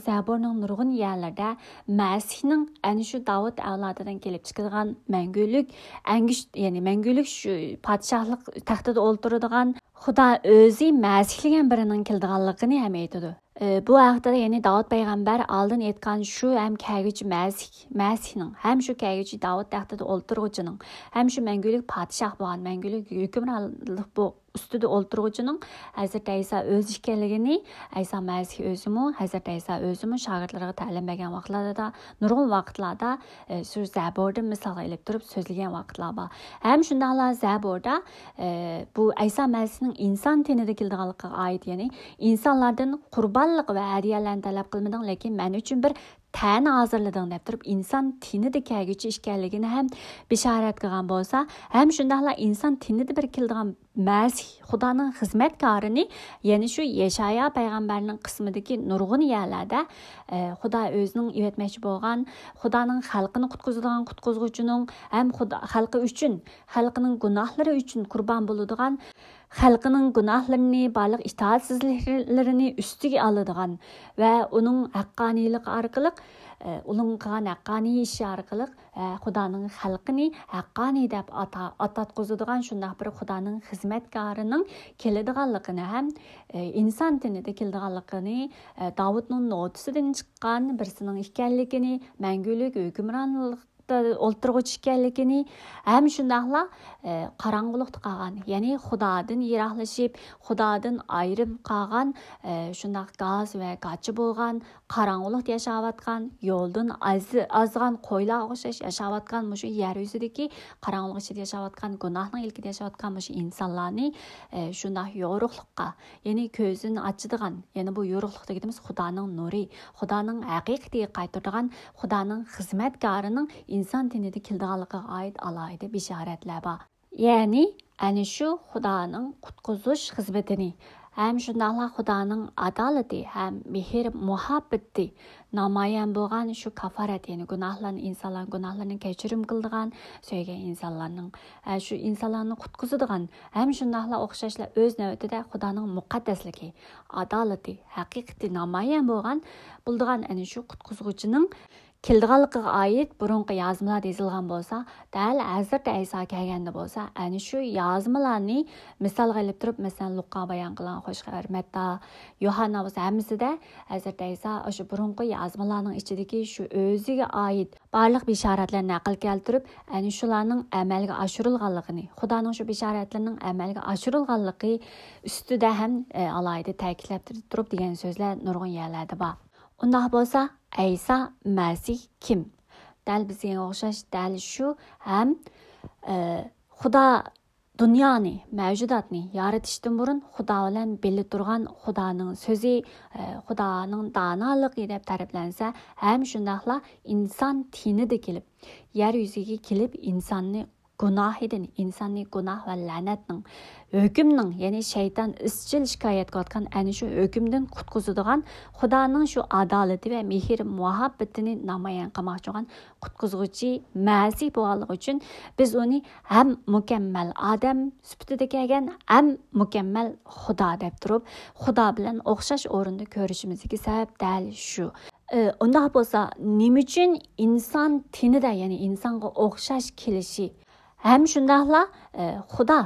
Zaburning nurg'un yerlarda Masihning ana shu Davud avlodidan kelib chiqadigan mangulik, ya'ni mangulik shu podshohlik taxtida o'ltiradigan Xudo o'zi Masihligan birining keldiganligini ham aytadi. Bu haqda ya'ni Davud payg'ambar oldin aytgan shu ham kelguchi Masihning, ham shu kelguchi Davud taxtida o'ltiruvchining, ham shu mangulik podshoh bo'lgan, mangulik hukmronlik bu ustida o'ltiruvchining Hazrat Isa o'zi ekanligini, Isa Masih o'zimi, Hazrat Isa o'zimi shogirdlariga ta'lim bergan vaqtlarda, nurg'un vaqtlarda shu Zaburda misol qilib turib so'zlagan vaqtlar bor. Ham shundaqla Zaburda bu Isa Masihning inson tenida keldiganligiga oid, ya'ni insonlardan qurbonlik va hadiyalarni talab qilmading, lekin men uchun bir tani hozirlading deb turib inson tinida kelguchi ekanligini ham bishorat qilgan bo'lsa, ham shundaqla inson tinida bir keldigan Masih Xudoning xizmatkorini, ya'ni shu Yeshaya payg'ambarning qismidagi nurg'un yerlarda Xudo o'zining evatmoqchi bo'lgan, Xudoning xalqini qutqizadigan qutqizuvchining, ham xalqi uchun, xalqining gunohlari uchun qurbon bo'ladigan, xalqining gunohlarini, barliq itoatsizliklarini ustiga oladigan va uning haqqoniyligi orqali uning qilgan haqqoniy ishi orqali Xudoning xalqini haqqoniy deb atatqizadigan shunday bir Xudoning xizmatkorining keladiganligini ham inson tinida keladiganligini, Davudning notisidan chiqqan birisining ekanligini, mangulik hukmronlik o'ltirg'uchi ekanligini, ham shundaqla qorong'ulikda qolgan, ya'ni Xudodan yiroqlashib, Xudodan ayirib qolgan, shundaq g'oz va g'achi bo'lgan, qorong'ulikda yashayotgan, yo'ldan ozgan qo'ylar o'xshash yashayotgan, shu yer yuzidagi qorong'ulik ichida yashayotgan, gunohning ilkida yashayotgan shu insonlarni shundaq yorug'likqa, ya'ni ko'zini ochadigan, ya'ni bu yorug'lik deganimiz Xudoning nuri, Xudoning haqiqatiga qaytaradigan, Xudoning xizmatkorining inson tinida keldiganligiga oid alohida bishoratlar bor. Ya'ni ana shu Xudoning qutqizish xizmatini, ham shundaqla Xudoning adolati, ham mehr muhabbati namoyon bo'lgan shu kafarat, ya'ni insonlar gunohlarini kechirim qiladigan, so'ygan insonlarning shu insonlarni qutqizadigan, ham shundaqla o'xshashlar o'z navbatida Xudoning muqaddasligi, adolati, haqiqati namoyon bo'lgan ana shu qutqizuvchining keldiganligiga oid burungi yozmalar yozilgan bo'lsa, dal Hazrat Isa kelganda bo'lsa, ana shu yozmalarni misol qilib turib, masalan Luqa bayon qilgan xo'sh xabar, Matta, Yohanna bo'lsa hammasida Hazrat Isa o'sha burungi yozmalarning ichidagi shu o'ziga oid barliq bishoratlarni naql keltirib, ana shularning amalga oshirilganligini, Xudoning shu bishoratlarining amalga oshirilganligi ustida ham alohida ta'kidlab turib degan so'zlar nurg'un yerlarda bor. Undaq bo'lsa, Isa Masih kim? Dal bizga o'xshash dal shu ham Xudo dunyoni, mavjudotni yaratishdan burun Xudo bilan birga turgan Xudoning so'zi, Xudoning donoligi deb ta'riflansa, ham shundaqla inson tinida kelib, yer yuziga kelib insonni gunohidan, insonni gunoh va la'natning, hukmning, ya'ni shayton izchil shikoyat qilayotgan ana shu hukmdan qutqizadigan, Xudoning shu adolati va mehr muhabbatini namoyon qilmoqchi bo'lgan qutqizuvchi Masih bo'lganligi uchun biz uni ham mukammal odam sifatida kelgan, ham mukammal Xudo deb turib, Xudo bilan o'xshash o'rinda ko'rishimizga sabab dal shu. Undaq bo'lsa, nima uchun inson tinida, ya'ni insonga o'xshash kelishi ham shundaqla Xudo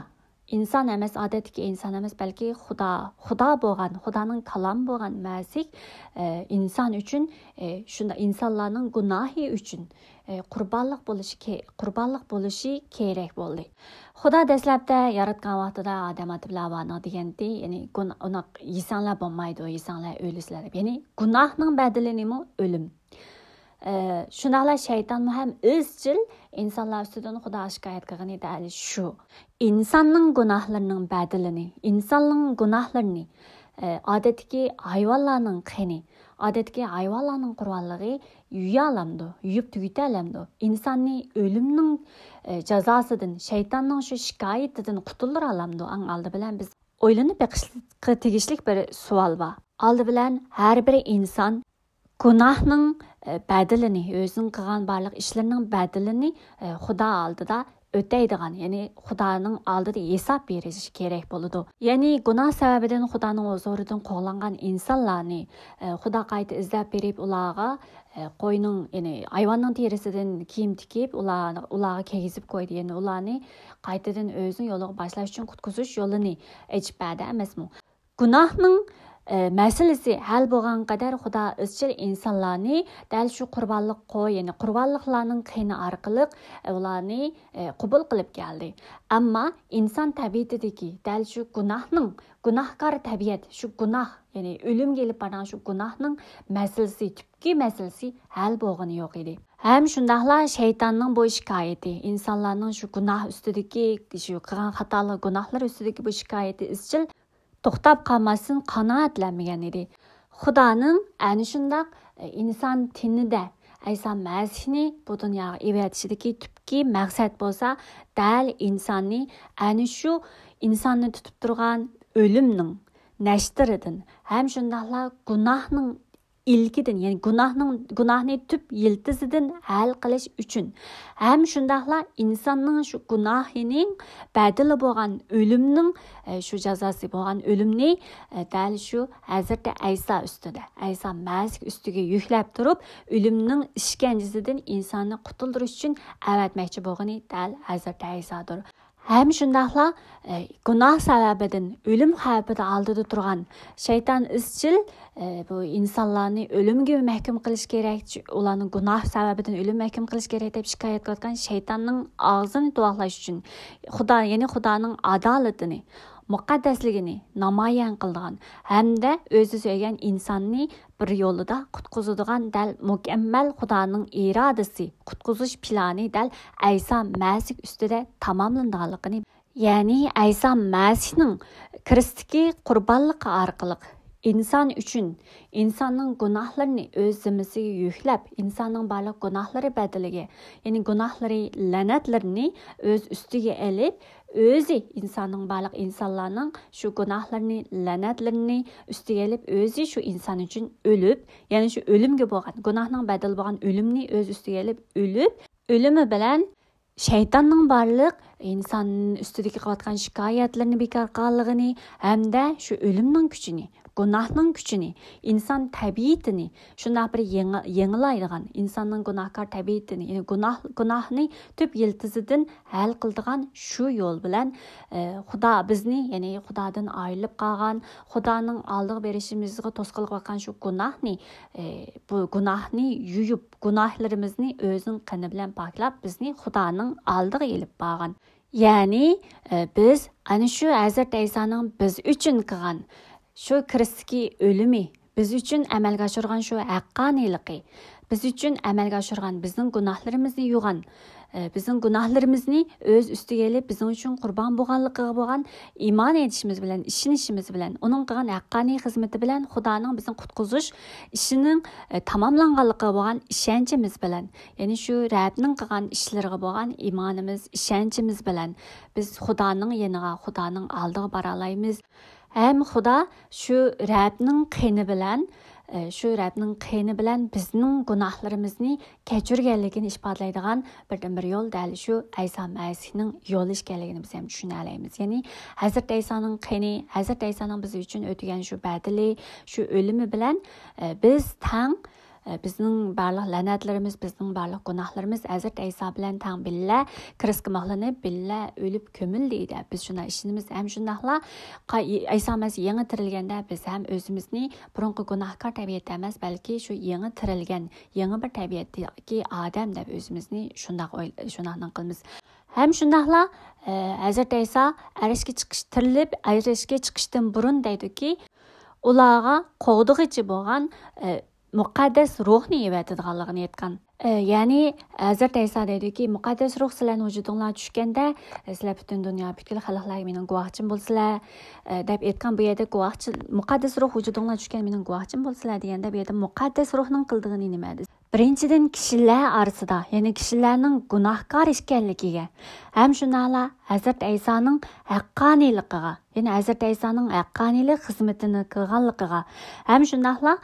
inson emas, odatdagi inson emas, balki Xudo bo'lgan, Xudoning kalom bo'lgan Masih inson uchun shunda insonlarning gunohi uchun qurbonlik bo'lishi kerak bo'ldi. Xudo dastlabda yaratgan vaqtida Odam bilan Havvoni degandi, ya'ni uni yesanglar bo'lmaydi, yesanglar o'lisizlar. Ya'ni gunohning badali nima? O'lim. Shunaqla shayton ham izchil insonlar ustidan Xudo shikoyat qilgan edi shu. İnsanның gunohlarining badalini, insonning gunohlarini odatdagi hayvonlarning qini, odatdagi hayvonlarning qurbonligi yuyalamdi, yuyib tugitalamdi. İnsonni o'limning jazosidan, shaytonning shu shikoyatidan qutulira olamdi. Ang oldi bilan biz o'ylanib beqishga tegishli bir savol bor. Oldi bilan har bir inson gunohning badalini, o'zining qilgan barliq ishlarining badalini Xudo oldida öteydigan, ya'ni Xudoning oldida hisob berish kerak bo'ladi. Ya'ni gunoh sababidan Xudoning huzuridan qo'g'langan insonlarni Xudo qayta izlab berib ularga qo'yning, ya'ni hayvonning terisidan kiyim tikib ularga kiygizib qo'ydi. Ya'ni ularni qaytadan o'zining yo'liga boshlash uchun qutqizish yo'lini ochib berdi emasmi? Gunohning мәселесі hal bo'lgan qadar Xudo izchil insonlarni dal shu qurbonlik ya'ni qurbonliklarning qiyni orqali ularni qabul qilib keldi. Ammo inson tabiatidagi dal shu gunohkor tabiat, shu gunoh, ya'ni o'lim kelib borgan shu gunohning masalasi, tubki masalasi hal bo'lgani yo'q edi. Ham shundaqla shaytonning bu shikoyati, insonlarning shu gunoh ustidagi, shu qilgan xatolik gunohlar ustidagi bu shikoyati izchil to'xtab qolmasdan qanoatlanmagan edi. Xudoning ana shundaq inson tinida Aysa Masihni bu dunyoga evatishidagi tubki maqsad bo'lsa, dal insonni ana shu insonni tutib turgan o'limning nashtiridan, ham shundaqla gunohning ilkidan, ya'ni gunohni tub yiltizidan hal qilish uchun, ham shundaqla insonning shu gunohining badali bo'lgan o'limning shu jazosi bo'lgan o'limni dal shu Hazrati Ayso ustida, Ayso Masih ustiga yuklab turib, o'limning ishkanjasidan insonni qutuldirish uchun avatmoqchi bo'lgani dal Hazrati Aysodir. Hem shundaqla gunoh sababidan o'lim xavfida oldida turgan shayton izchil bu insonlarni o'limga mahkum qilish kerak, ularning gunoh sababidan o'lim mahkum qilish kerak deb shikoyat qilayotgan shaytonning og'zini to'g'lash uchun ya'ni Xudoning adolatini, muqaddasligini namoyon qilgan hamda o'zi sevgan insonni bir yo'lida qutqizadigan dal mukammal Xudoning irodasi, qutqizish plani dal Ayso Masih ustida tamomlanganligini, ya'ni Ayso Masihning Kristdagi qurbonligi orqali inson uchun insonning gunohlarini o'z zimmasiga yuklab, insonning barliq gunohlari badaliga, ya'ni gunohlari la'natlarini o'z ustiga olib, o'zi insonning barliq insonlarning shu gunohlarini la'natlarini ustiga olib, o'zi shu inson uchun o'lib, ya'ni shu o'limga bo'lgan gunohning badali bo'lgan o'limni o'z ustiga olib o'lib, o'limi bilan shaytonning barliq inson ustidagi qilayotgan shikoyatlarni bekor qilganligini hamda shu o'limning kuchini, gunohning kuchini, inson tabiatini shunday bir yangilaydigan, insonning gunohkor tabiatini, ya'ni gunohni tub yiltizidan hal qiladigan shu yo'l bilan Xudo bizni, ya'ni Xudodan ayrilib qolgan, Xudoning oldiga berishimizga to'sqinlik qilgan shu gunohni, bu gunohni yuyib, gunohlarimizni o'zining qini bilan poklab bizni Xudoning oldiga elib borgan. Ya'ni biz ana shu Hazrat Aysoning biz uchun qilgan shu Kristdagi o'limi, biz uchun amalga oshirgan shu haqqoniyligi, biz uchun amalga oshirgan bizning gunohlarimizni yuvgan, bizning gunohlarimizni o'z ustiga olib, bizning uchun qurbon bo'lganligiga bo'lgan iymon etishimiz bilan, ishonishimiz bilan, uning qilgan haqqoniy xizmati bilan, Xudoning bizni qutqizish ishining tamomlanganligiga bo'lgan ishonchimiz bilan, ya'ni shu Rabbning qilgan ishlariga bo'lgan iymonimiz, ishonchimiz bilan biz Xudoning yoniga, Xudoning oldiga bora olamiz. Hem Xudo shu Rabbning qini bilan bizning gunohlarimizni kechirganligini isbotlaydigan bir yo'l dal shu Ayso Masihning yo'li ekanligini biz ham tushuna olamiz. Ya'ni Hazrat Aysoning qini, Hazrat Aysoning biz uchun o'tgan shu badali, shu o'limi bilan biz tang bizning barliq la'natlarimiz, bizning barliq gunohlarimiz Hazrat Ayso bilan tang billa kirishqimoqlanib, billa o'lib ko'mildi deydi. Biz shuna ishimiz ham shundaqla Ayso Masih yangi tirilganda biz ham o'zimizni burunqi gunohkor tabiatda emas, balki shu yangi tirilgan, yangi bir tabiatdagi odam deb o'zimizni shundaq qilamiz. Hem shundaqla Hazrat Ayso arishga tirilib, arishga chiqishdan burun deydiki, ularga qo'g'dig'ichi bo'lgan muqaddas ruhni evatadiganligini aytgan. Ya'ni Hazrat Ayso deydiki, muqaddas ruh sizlarning vujudingizga tushganda, sizlar butun dunyo, butkul xalqlar mening guvohchim bo'lsizlar deb aytgan. Bu yerda guvohchi muqaddas ruh vujudingizga tushgan mening guvohchim bo'lsizlar deganda, bu yerda muqaddas ruhning qildig'ini nima? Birinchidan kishilar orasida, ya'ni kishilarning gunohkor ekanligiga, ham shundaqla Hazrat Aysoning haqqoniyligiga, ya'ni Hazrat Aysoning haqqoniylik xizmatini qilganligiga, ham shundaqla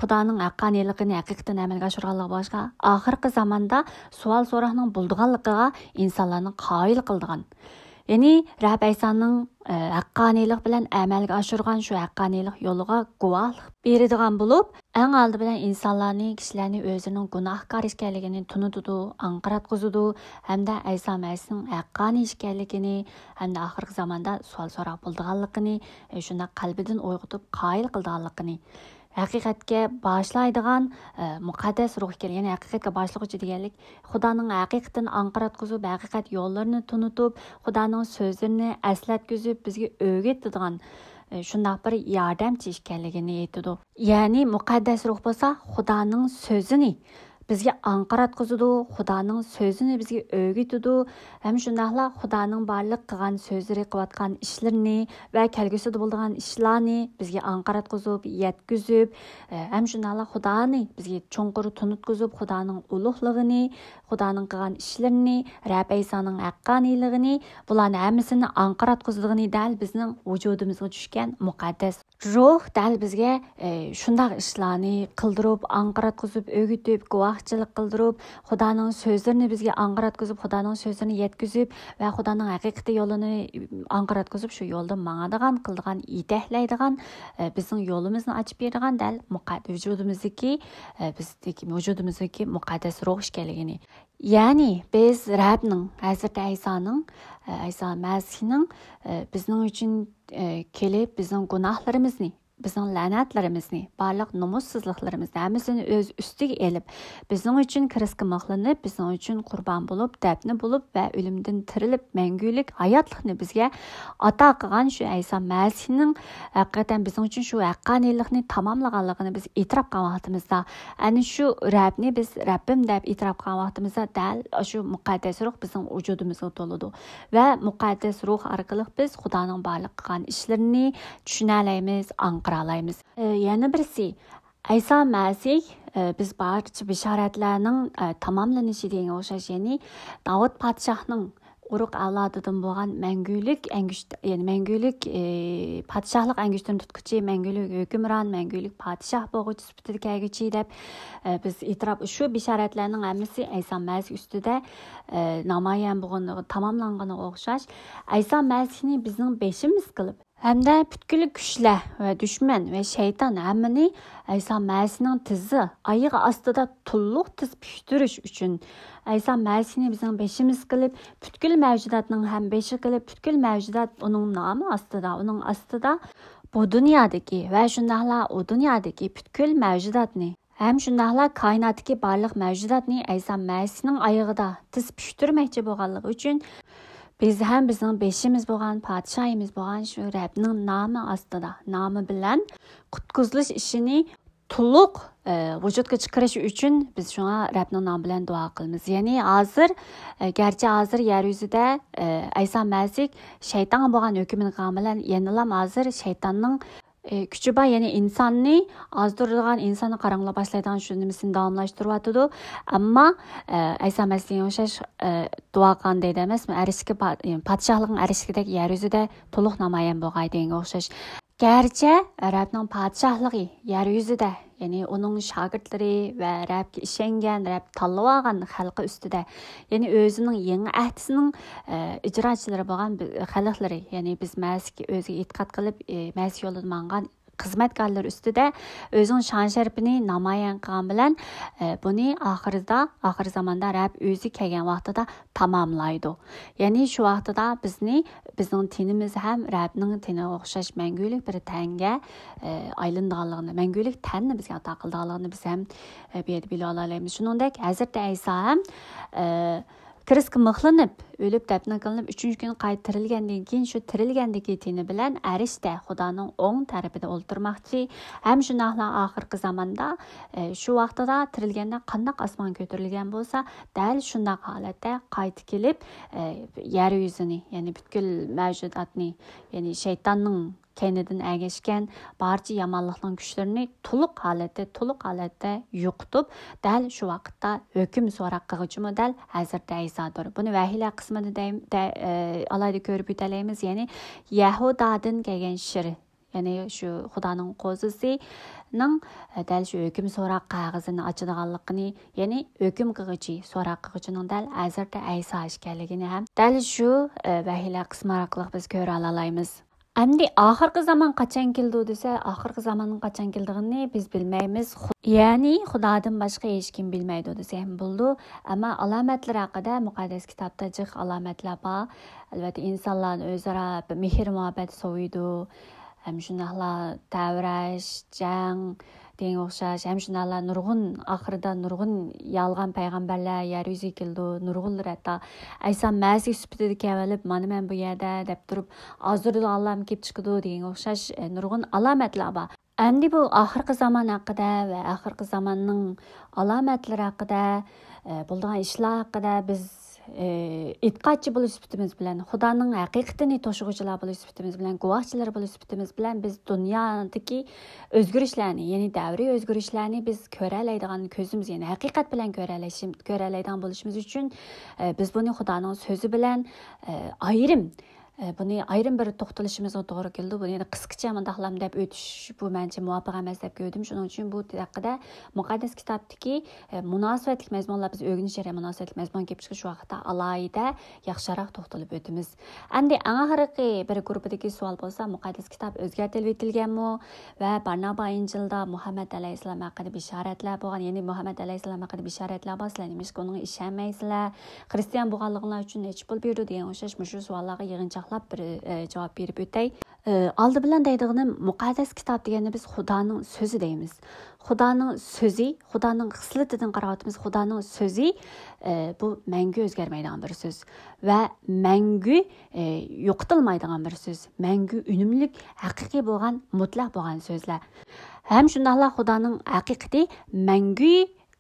Xudoning haqqoniyligini haqiqatan amalga oshirganligi boshqa, oxirgi zamonda savol so'roqning bo'ldiganligiga insonlarni qoyil qildigan. Ya'ni Rab Aysoning haqqoniylik bilan amalga oshirgan shu haqqoniylik yo'liga guvohlik beradigan bo'lib, eng oldi bilan insonlarni, kishilarni o'zining gunohkor ekanligini tunutidi, anqiratqizidi, hamda Ayso Masihning haqqoniy ekanligini, hamda oxirgi zamonda savol so'roq bo'ldiganligini, shunda qalbidan uyg'otib qoyil qildiganligini, haqiqatga boshlaydigan muqaddas ruh kelgan, ya'ni haqiqatga boshlovchi deganlik, Xudoning haqiqatan anqiratqizib, haqiqat yo'llarini tunutib, Xudoning so'zlarini eslatgizib, bizga o'rgatadigan shundaq bir yordamchi ekanligini aytadi. Ya'ni muqaddas ruh bo'lsa, Xudoning so'zini bizga anqiratqizadi, Xudoning so'zini bizga o'rgatadi, ham shundaqla Xudoning barliq qilgan so'zlari, qilayotgan ishlarini va kelgusida bo'ladigan ishlarni bizga anqiratqizib, yetkazib, ham shundaqla Xudoni bizga cho'nqur tunutkizib, Xudoning ulug'ligini, Xudoning qilgan ishlarini, Rab Aysoning haqqoniyligini, bularni hammasini anqiratqizdigini dal bizning vujudimizga tushgan muqaddas ruh dal bizga shundaq ishlarni qildirib, anqiratqizib, o'rgatib, guvohchilik qildirib, Xudoning so'zlarini bizga anqiratqizib, Xudoning so'zlarini yetkazib va Xudoning haqiqiy yo'lini anqiratqizib, shu yo'lda mangadigan, qildigan, yetaklaydigan, bizning yo'limizni ochib beradigan dal vujudimizdagi muqaddas ruh ekanligini. Ya'ni biz Rabbning, Hazrat Ayso Masihning bizning uchun kelib, bizning gunohlarimizni, bizning la'natlarimizni, barliq nomussizliklarimizni hammasini o'z ustiga elib, bizning uchun kirishqimoqlanib, bizning uchun qurbon bo'lib, dafn bo'lib va o'limdan tirilib, mangulik hayotlikni bizga ato qilgan shu Ayso Masihning haqiqatan bizning uchun shu haqqoniylikni tamomlaganligini biz e'tirof qilgan vaqtimizda, ana shu Rabbni biz Rabbim deb e'tirof qilgan vaqtimizda dal shu muqaddas ruh bizning vujudimizga to'ladi va muqaddas ruh orqali biz Xudoning barliq qilgan ishlarini tushuna olamiz, qaralaymiz. Yana birisi Ayso Masih biz barcha bishoratlarning tamomlanishi degan o'xshash, ya'ni Davud podshohning urug' avlodidan bo'lgan mangulik podshohlik angushtini tutquchi, mangulik hukmron, mangulik podshoh bo'lg'uchi sifatida kelguchi deb biz e'tirof shu bishoratlarning hammasi Ayso Masih ustida namoyon bo'lgan, tamomlanganga o'xshash. Ayso Masihni bizning beshimiz qilib hamda butkul kuchlar va dushman va shayton hammani Ayso Masihning tizi, oyog'i ostida tulluq tiz pishtirish uchun Ayso Masihni bizning beshimiz qilib, butkul mavjudotning ham beshi qilib, butkul mavjudot uning nomi ostida, uning ostida bu dunyodagi va shundaqla u dunyodagi butkul mavjudotni, ham shundaqla koinotdagi barliq mavjudotni Ayso Masihning oyog'ida tiz pishtirmoqchi bo'lganligi uchun biz ham bizning beshimiz bo'lgan, podshoyimiz bo'lgan shu Rabbning nomi ostida, nomi bilan qutqizilish ishini to'liq vujudga chiqarish uchun biz shunga Rabbning nomi bilan duo qilamiz. Ya'ni garchi hozir yer yuzida Ayso Masih shayton bo'lgan hukmini qilgan bilan yenilam hozir shaytonning kuchi bor, ya'ni insonni ozdiradigan, insonni qarangla boshlaydigan shu nimasini davomlashtiryotidi. Ammo Ayso Masihga o'xshash duo qilgan deydi emasmi? Arishga podshohlikning arishidagi yer yuzida to'liq namoyon bo'lgan deganga o'xshash. Garchi Rabbning podshohligi yer yuzida, ya'ni uning shogirdlari va Rabbga ishongan, Rabb tanlab olgan xalqi ustida, ya'ni o'zining yangi ahdisining ijrochilari bo'lgan xalqlari, ya'ni biz Masihga o'ziga e'tiqod qilib, Masih yo'lida mangan xizmatkorlar ustida o'zining shon sharafini namoyon qilgan bilan buni oxir zamonda Rab o'zi kelgan vaqtida tamomlaydi. Ya'ni shu vaqtida bizning tinimiz ham Rabning tiniga o'xshash mangulik bir tanga aylanganligini, mangulik tanni bizga ato qilganligini biz ham bu yerda bila olamiz. Shuningdek, Hazrati Ayso ham Kiriski mıxlanıp, ölüp dəfn qılınıb 3-cü gün qaytarilgandan keyin shu tirilgandagi tini bilan arishda Xudoning o'ng tarafida o'ltirmoqchi. Ham shunaqla oxirgi zamonda shu vaqtida tirilganda qandoq osmon ko'tarilgan bo'lsa, dal shunday holatda qaytib kelib, yer yuzini, ya'ni butkul mavjudotni, ya'ni shaytonning kendinden ergeçken barcha yamanlıqның güçlerini to'liq holatda yo'qotib, dal shu vaqtda hukm so'roq qiluvchi model Hazrati Aysodir. Buni vahiylar qismida alayda ko'rib o'talaymiz, ya'ni Yahudadan kelgan shir, ya'ni shu Xudoning qo'zisining dal shu hukm so'roq qog'ozini ochadiganligini, ya'ni hukm qiluvchi, so'roq qiluvchining dal Hazrati Ayso ekanligini ham dal shu vahiylar qismi orqali biz ko'ra olamiz. Endi oxirgi zaman qachon keldi desa, oxirgi zamonning qachon keldigini biz bilmaymiz. Ya'ni Xudodan boshqa hech kim bilmaydi desa ham bo'ldi. Ammo alomatlar haqida muqaddas kitobda jiq alomatlar bor. Albatta insonlar o'zaro mehr muhabbat so'ydi. Ham shunaqla tavrash, jang degan o'xshash, ham shunaqla nurg'un oxirida nurg'un yolg'on payg'ambarlar yer yuziga keldi, nurg'unlar hatto Ayso Masih sifatida kelib, mana men bu yerda deb turib, hozirda Allohim kelib chiqdi degan o'xshash nurg'un alomatlar bor. Endi bu oxirgi zamon haqida va oxirgi zamonning alomatlari haqida, bo'lgan ishlar haqida biz e'tiqodchi bo'lish sifatimiz bilan, Xudoning haqiqatini to'shig'uvchilar bo'lish sifatimiz bilan, guvohchilar bo'lish sifatimiz bilan biz dunyodagi o'zgarishlarni, ya'ni davriy o'zgarishlarni biz ko'ralaydigan ko'zimiz, ya'ni haqiqat bilan ko'ralaydigan bo'lishimiz uchun biz buni Xudoning so'zi bilan buni ayrim bir to'xtalishimizga to'g'ri keldi. Buni yana qisqacha mundaqlam deb o'tish bu mencha muvofiq emas deb ko'rdim. Shuning uchun bu haqida muqaddas kitobdagi munosabatli mazmunlar biz o'rganishga munosabatli mazmun kelib chiqish vaqtida alohida yaxshiroq to'xtalib o'tamiz. Endi oxirgi bir guruhdagi savol bo'lsa, muqaddas kitob o'zgartirilib etilganmi va Barnaba Injilda Muhammad alayhissalom haqida bishoratlar bo'lgan, ya'ni Muhammad alayhissalom haqida bishoratlar bor, sizlar nima bunga ishonmaysizlar, xristian bo'lganliginglar uchun nech pul berdi degan o'xshash shu savollarga yig'inchoq bir javob berib o'tay. Oldi bilan deydig'ini muqaddas kitob deganda biz Xudoning so'zi deymiz. Xudoning so'zi, Xudoning xislatidan qarayotimiz, Xudoning so'zi bu mangu o'zgarmaydigan bir so'z va mangu yo'qitilmaydigan bir so'z. Mangu unumlik, haqiqiy bo'lgan, mutlaq bo'lgan so'zlar. Ham shundaqla Xudoning haqiqati mangu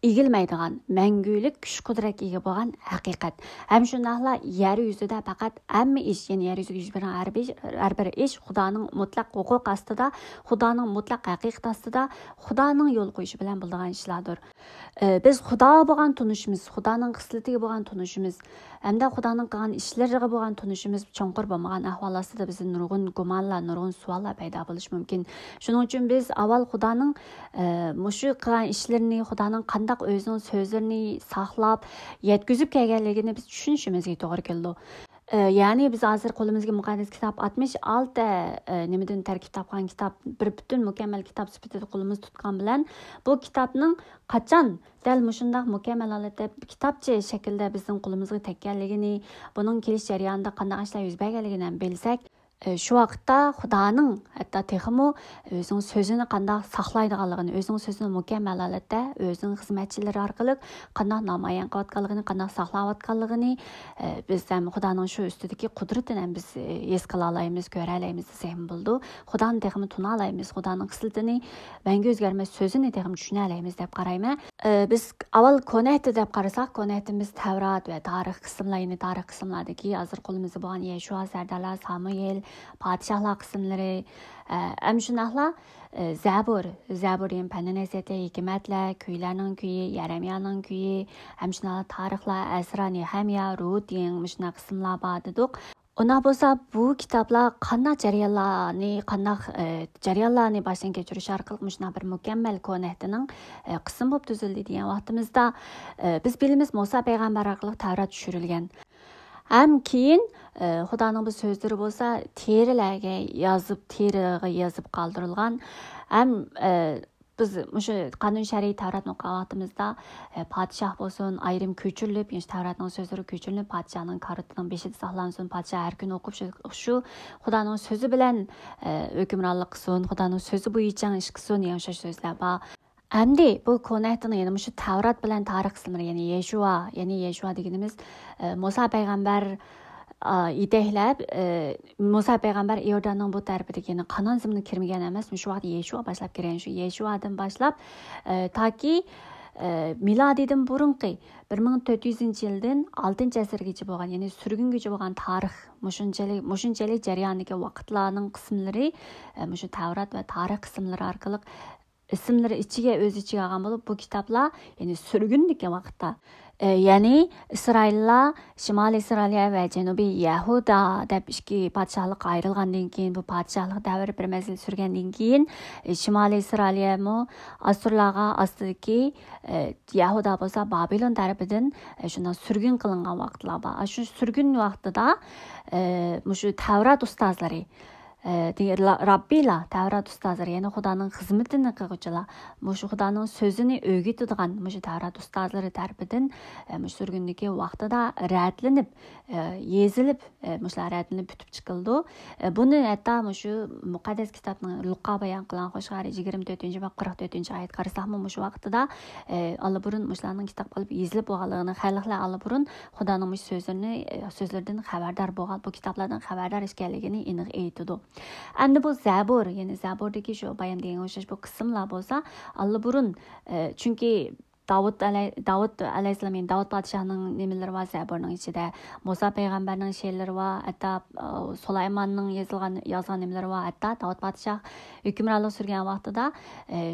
egilmaydigan, mangulik kuch-qudratga ega bo'lgan haqiqat. Ham shundaqla yer yuzida faqat hamma ish, ya'ni yer yuzida yuz bergan har bir ish Xudoning mutlaq huquq ostida, Xudoning mutlaq haqiqat ostida, Xudoning yo'l qo'yishi bilan bo'lgan ishlardir. Biz Xudo bo'lgan tunishimiz, Xudoning xislatiga bo'lgan tunishimiz, hamda Xudoning qilgan ishlariga bo'lgan tunishimiz cho'nqur bo'lmagan ahvol ostida bizning nurg'un gumonlar, nurg'un savollar paydo bo'lishi mumkin. Shuning uchun biz avval Xudoning mushu qilgan ishlarini, Xudoning o'zining so'zlarini saqlab, yetkazib kelganligini biz tushunishimizga to'g'ri keldi. Ya'ni biz hozir qo'limizga muqaddas kitob 66 nimadan tarkib topgan kitob, bir butun mukammal kitob sifatida qo'limiz tutgan bilan bu kitobning qachon dal mushundaq mukammal holatda kitobcha shaklda bizning qo'limizga tekkanligini, buning kelish jarayonida qanday ishlar yuz berganligini bilsak, shu vaqtda Xudoning hatto texmo o'zining so'zini qanday saqlaydiganligini, o'zining so'zini mukammal holatda o'zining xizmatchilari orqali qanday namoyon qilayotganligini, qanday saqlayotganligini biz ham Xudoning shu ustidagi qudratini biz his qila olamiz, ko'ra olamiz desam bo'ldi. Xudoni texmo tuna olamiz, Xudoning xislatini, mangu o'zgarmas so'zini texmo tushuna olamiz deb qarayman. Biz avval konehti deb qarasak, konehtimiz Tavrat va tarix qismlarini, tarix qismlaridagi hozir qo'limizda bo'lgan Yeshua, Sardarlar, Samuel, padişahlar qismlari, ham shunaqla Zabur ham fanni-nasihati, hikmatlar, kuylarning kuyi, Yeremiyaning kuyi, ham shunaqla tarixlar, Asra, Nehemiya, Rut degan shunaq qismlar bor dedik. Ona bo'lsa bu kitoblar qanday jarayonlarni boshdan kechirish orqali shunday bir mukammal konehtining qism bo'lib tuzildi degan vaqtimizda biz bilamiz Musa payg'ambar orqali Tavrat tushirilgan. Ham keyin Xudoning bu so'zlari bo'lsa terilarga yozib qoldirilgan. Ham biz o'sha qonun shariy Tavratni o'qigan vaqtimizda podshoh bo'lsin, ayrim ko'chirilib, yani Tavratning so'zlari ko'chirilib, podshohning karitining beshida saqlansin, podshoh har kun o'qib shu Xudoning so'zi bilan hukmronlik qilsin, Xudoning so'zi bo'yicha ish qilsin, yani o'sha so'zlar bor. Әмді бұл конәктің яны мұшы Тәврат білән тарих қысымыр, яны Ешуа дегеніміз Мұса пайғамбар идейләп, Мұса пайғамбар Иорданның бұл тәрбідегі яны қанан зімінің кірмеген әмес, мұшы вақыт Ешуа башлап керен, шу Ешуадан башлап, таки Miladiden burunqi 1400 yildan 6 asrgacha bo'lgan, ya'ni surgungacha bo'lgan tarix, mushunchalik jarayondagi vaqtlarning qismlari, mushu Tavrat va tarix qismlari orqali ismlari ichiga olgan bo'lib, bu kitoblar, ya'ni surgundagi vaqtda, ya'ni Isroillar Shimoliy Isroiliya va Janubiy Yahuda deb ikki podshohlik ayrilgandan keyin, bu podshohlik davri bir mazgil surgandan keyin Shimoliy Isroiliya mu Asurlarga ostidagi Yahuda bo'lsa Babilon tarafidan shundan surgun qilingan vaqtlar bor. Shu surgun vaqtida mushu Tavrat ustozlari Rabbiylar, Tavrat ustozlari, ya'ni Xudoning xizmatini qiluvchilar, mushu Xudoning so'zini o'rgatadigan mushu Tavrat ustozlari tarafidan mushu surgundagi vaqtida radlanib, yezilib, mushlar radlanib bitib chiqildi. Buni hatto mushu muqaddas kitobning Luqa bayon qilgan Qo'shqari 24 va 44 oyat qarasaqmi, mushu vaqtida allaburun mushlarning kitob qilib yezilib bo'lganligini, xalqlar allaburun Xudoning mush so'zlaridan xabardor bo'lgan, bu kitoblardan xabardor ekanligini aniq aytdi. Endi bu Zabur, ya'ni Zaburdagi shu bayon degan o'xshash bu qismlar bo'lsa, allaburun chunki Davud alayhissalom, yani Davud podshohning nimalari va Zaburning ichida Musa payg'ambarning she'rlari va hatto Sulaymonning yozgan nimalari va hatto Davud podshoh hukmronlik surgan vaqtida,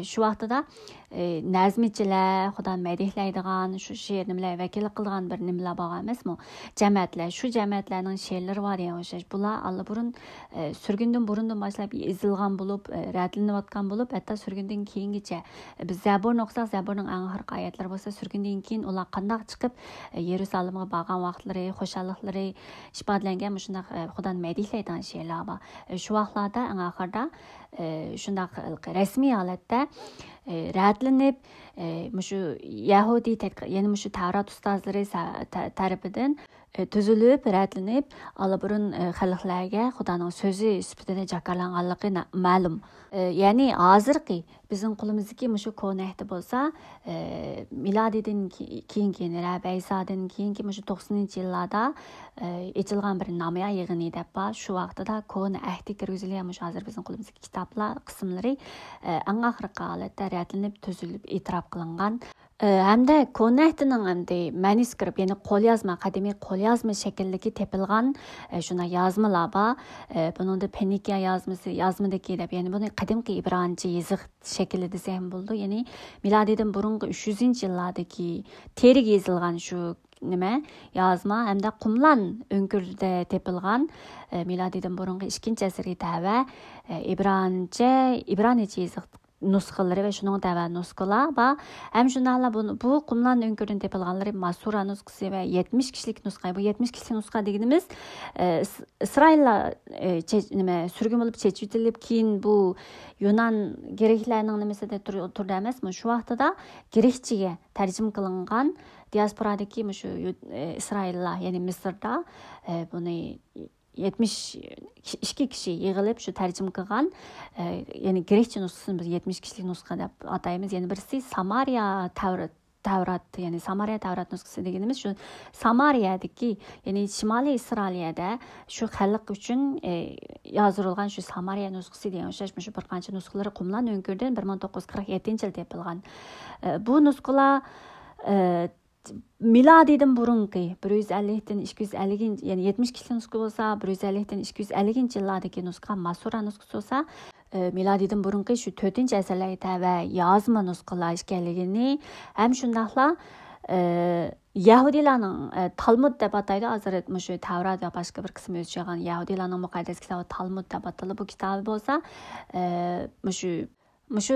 shu vaqtida nazmichilar, Xudoni madihlaydigan, shu she'r nimalar vakillik qilgan bir nimalar bo'lgan emasmi? Jamoatlar, shu jamoatlarning she'rlari bor degan o'xshash. Bular allaburun surgundan burundan boshlab yozilgan bo'lib, radlanayotgan bo'lib, hatto surgundan keyingacha biz Zaburni o'qisak, Zaburning eng oxirgi oyatlar bo'lsa, surgundan keyin ular qanday chiqib Yerusalimga borgan vaqtlari, xo'shalliklari ifodalangan shunday Xudoni madihlaydigan she'rlar bor. Shu vaqtlarda eng oxirida shunday rasmiy holatda radlanib, mushu Yahudiy ya'ni mushu Tavrat ustozlari tarafidan tuzilib, radlanib, allaburun xalqlarga Xudoning so'zi sifatida jakarlanganligi ma'lum. Ya'ni hozirgi bizning qo'limizdagi mushu konahda bo'lsa, milodidan keyingi Rabbi Isodan keyingi mushu 90-yillarda echilgan bir namoyon yig'ini deb bor. Shu vaqtida kona ahdi kirgizilgan mushu hozir bizning qo'limizdagi kitoblar qismlari eng oxirgi holatda radlanib, tuzilib, e'tirof qilingan. Hamda konahtining hamda manuskript, ya'ni qo'lyozma, qadimiy qo'lyozma shaklidagi tepilgan shuna yozmalar bor. Buningda Penikiya yozmadagi deb, ya'ni buni qadimgi ibrancha yoziq shaklida desam bo'ldi. Ya'ni milodidan burungi 300-yillardagi teriga yozilgan shu yozma hamda Qumlan o'ngirida tepilgan milodidan burungi 2-asrga tava ibranicha yoziq nusxalari va shuning tava nusxalar va ham shunala bu Qumlan o'ngiridan tepilganlari Masura nusxasi va 70 kishilik nusxa. Bu 70 kishilik nusxa deganimiz Isroillar surgun bo'lib chechitilib, keyin bu Yunan greklarning nimasida turdi emasmi? Shu vaqtida grekchaga tarjima qilingan diasporadagi shu Isroillar, ya'ni Misrda buni 72 kishi yig'ilib shu tarjima qilgan, ya'ni grekcha nusxasini biz 70 kishilik nusxa deb ataymiz. Ya'ni birisi Samariya Tavrat, ya'ni Samariya Tavrat nusxasi deganimiz shu Samariyadagi, ya'ni Shimoliy Isroiliyada shu xalq uchun yozilgan shu Samariya nusxasi degan o'xshash shu bir qancha nusxalari Qumlan o'ngiridan 1947-yilda tepilgan. Bu nusxalar milodidan burungi 150dan 250, ya'ni 70 kishilik nusxa bo'lsa, 150dan 250 yillardagi nusxa Masura nusxasi bo'lsa, milodidan burungi shu 4-asrlarda va yozma nusxalar ekanligini, ham shundaqla Yahudiylarning Talmud deb ataydi. Hozir shu Tavrat va boshqa bir qismi o'zgargan Yahudiylarning muqaddas kitobi Talmud deb ataladi. Bu kitob bo'lsa, shu Mushu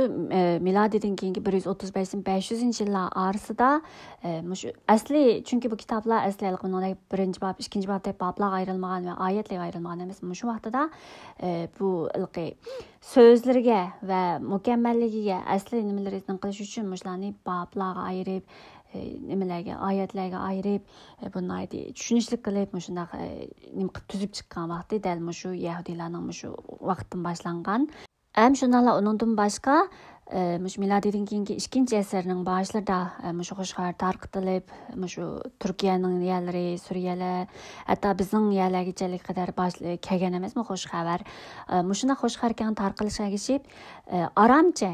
miladidan keyingi 135-500 yillar orasida mushu asli, chunki bu kitoblar asli bunday birinchi bob, ikkinchi bob deb boblarga ayrilmagan va oyatlarga ayrilmagan emas. Mushu vaqtida bu ilqi so'zlarga va mukammalligiga asli nimalarni qilish uchun mushlarni boblarga ayirib, nimalarga, oyatlarga ayirib, bunday tushunishlik qilib, mushundaq nima qilib tuzib chiqqan vaqti dal mushu yahudiylarning mushu vaqtdan boshlangan. Shunala onundan başqa mush miladidan keyingi 2-asrning boshlarida mush qo'shqar tarqatilib, mush Turkiyaning yerlari, Suriyalar, hatto bizning yerlargacha qadar kelgan emasmi xush xabar. Mushuna xush xabarga tarqalishiga erishib, aramcha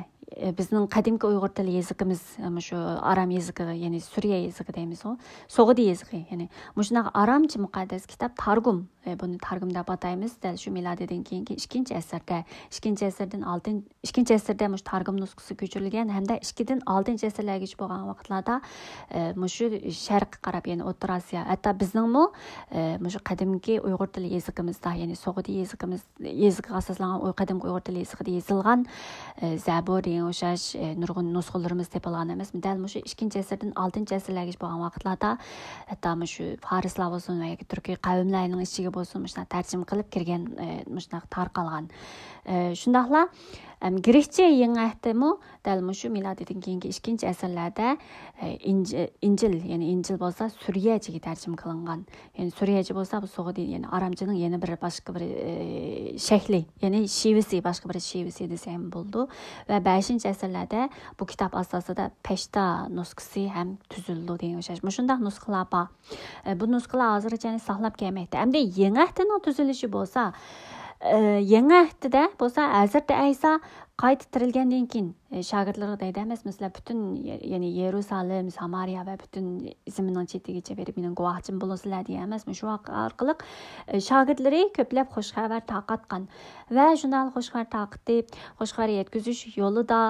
bizning qadimgi Uyg'ur tili yezigimiz shu aram yezigi, ya'ni Suriya yezigi deymiz, So'g'di yezigi, ya'ni mushunaqa aramcha muqaddas kitob targum, buni targum deb ataymiz. Dal shu milodidan keyingi 2-asrda, 2-asrda mush targum nusxasi ko'chirilgan hamda 2dan 6-asrlargacha bo'lgan vaqtlarda mushu sharqqa qarab, ya'ni O'rta Osiyo, hatto bizningmi mushu qadimgi Uyg'ur tili yezigimizda, ya'ni So'g'di yezigiga asoslangan qadimgi Uyg'ur tili yezigida yozilgan Zabur o'xshash nurg'un nusxalarimiz topilgan emas. Dal mushu 2-asrdan 6-asrlargacha bo'lgan vaqtlarda hatto mushu farislar bo'lsin va turkiy qavmlarning ichiga bo'lsin mushuna tarjima qilib kirgan, mushuna tarqalgan. Shundaqla Grekcha yangi ahdimi dal mushu milodidan keyingi 2-asrlarda Injil, ya'ni Injil bo'lsa Suriyachaga tarjima qilingan. Ya'ni Suriyacha bo'lsa bu So'g'di, ya'ni aramchaning yana bir boshqa bir shakli, ya'ni shivisi, boshqa bir shivisi desam bo'ldi. Va 5-asrlarda bu kitob asosida Peshta nusxasi ham tuzildi degan o'xshash. Shundaq nusxalar bor. Bu nusxalar hozircha saqlab kelmoqda. Hamda yangi ahdining tuzilishi bo'lsa, yangi ahdida bo'lsa hozirda aysa qayta tirilgandan keyin shogirdlarga deydi emas, masalan butun, ya'ni Yerusalim, Samariya va butun ismining chetigacha berib mening guvohchim bo'lasizlar degan emas. Shu orqali shogirdlari ko'plab xush xabar tarqatgan va shunday xush xabar tarqatib, xush xabar yetkazish yo'lida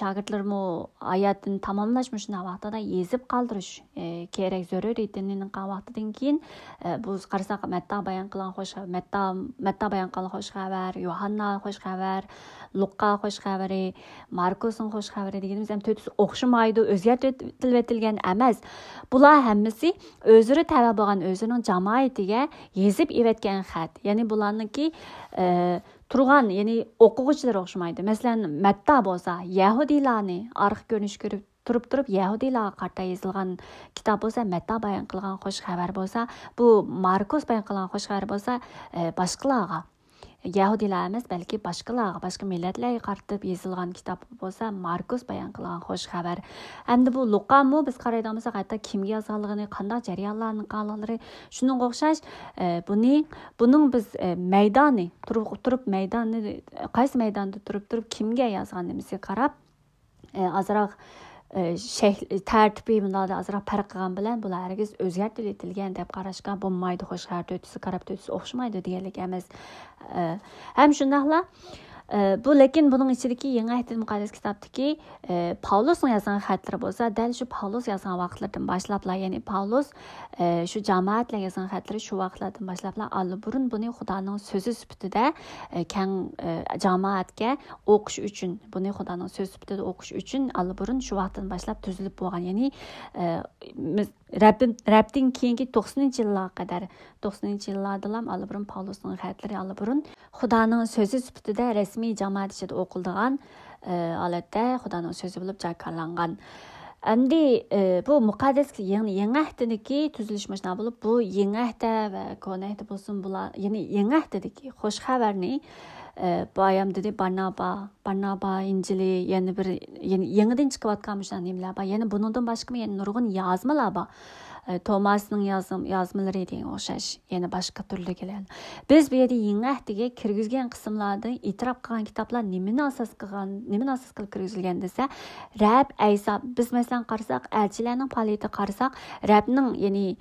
shogirdlarmi oyatni tamomlash shunday vaqtida yezib qoldirish kerak zarur ekanini vaqtidan keyin bu qarasak Matta bayon qilgan xush xabar, Yohanna xush xabar, Luqa xush xabari, Markusning xush xabari deganimiz ham to'tisi o'xshamaydi, o'zgartirilgan emas. Bular hammasi o'zini tava bo'lgan o'zining jamoatiga yezib evatgan xat. Ya'ni bularniki turgan, ya'ni o'quvchilar o'xshamaydi. Masalan, Matta bo'lsa, Yahudiylarni arx ko'rinish ko'rib turib Yahudiylarga qarata yozilgan kitob bo'lsa, Matta bayon qilgan xush xabar bo'lsa, bu Markus bayon qilgan xush xabar bo'lsa, boshqalarga Yahudiylar emas, balki boshqalarga, boshqa millatlarga qaratib yozilgan kitob bo'lsa, Markus bayon qilgan xush xabar. Endi bu Luqami biz qaraydigan bo'lsak, hatto kimga yozilganligini, qanday jarayonlarning qanlari, shunga o'xshash buning biz maydoni turib maydonni, qaysi maydonda turib kimga yozganimizni qarab azroq tartibi bunlarda azroq farq qilgan bilan bular hargiz o'zgartirilgan deb qarashga bo'lmaydi. Xush xabar to'tisi qarab to'tisi o'xshamaydi deganlik emas. Ham shundaqla bu lekin buning ichidagi yangi ahdil muqaddas kitobdagi Pavlosning yozgan xatlari bo'lsa, dal shu Pavlos yozgan vaqtlardan boshlablar, ya'ni Pavlos shu jamoatlarga yozgan xatlari shu vaqtlardan boshlablar allburun buni Xudoning so'zi sifatida keng jamoatga o'qish uchun, buni Xudoning so'zi sifatida o'qish uchun allburun shu vaqtdan boshlab tuzilib bo'lgan. Ya'ni Rabbdan keyingi 90-yillarga ham allburun Pavlosning xatlari allburun Xudoning so'zi sifatida rasmiy jamoat ichida o'qildigan holatda Xudoning so'zi bo'lib jakarlangan. Endi bu muqaddas yangi ahdidagi tuzilish mashina bo'lib, bu yangi ahda va kona ahda bo'lsin, bular ya'ni yangi ahdidagi xush xabarni bayam dedi Barnaba İncili, yani bir yangidan chiqayotgan nimalar bor. Yana bundan boshqa yana nurg'un yozmalar bor. Tomasning yozmalari degan o'xshash, yana boshqa turli keladi. Biz bu yerda yangi ahdiga kirgizgan qismlarda e'tirof qilgan kitoblar nimani asos qilib kirgizilgan desa, Rab Aysa, biz masalan qarasak, elchilarning faoliyati qarasak, Rabning, ya'ni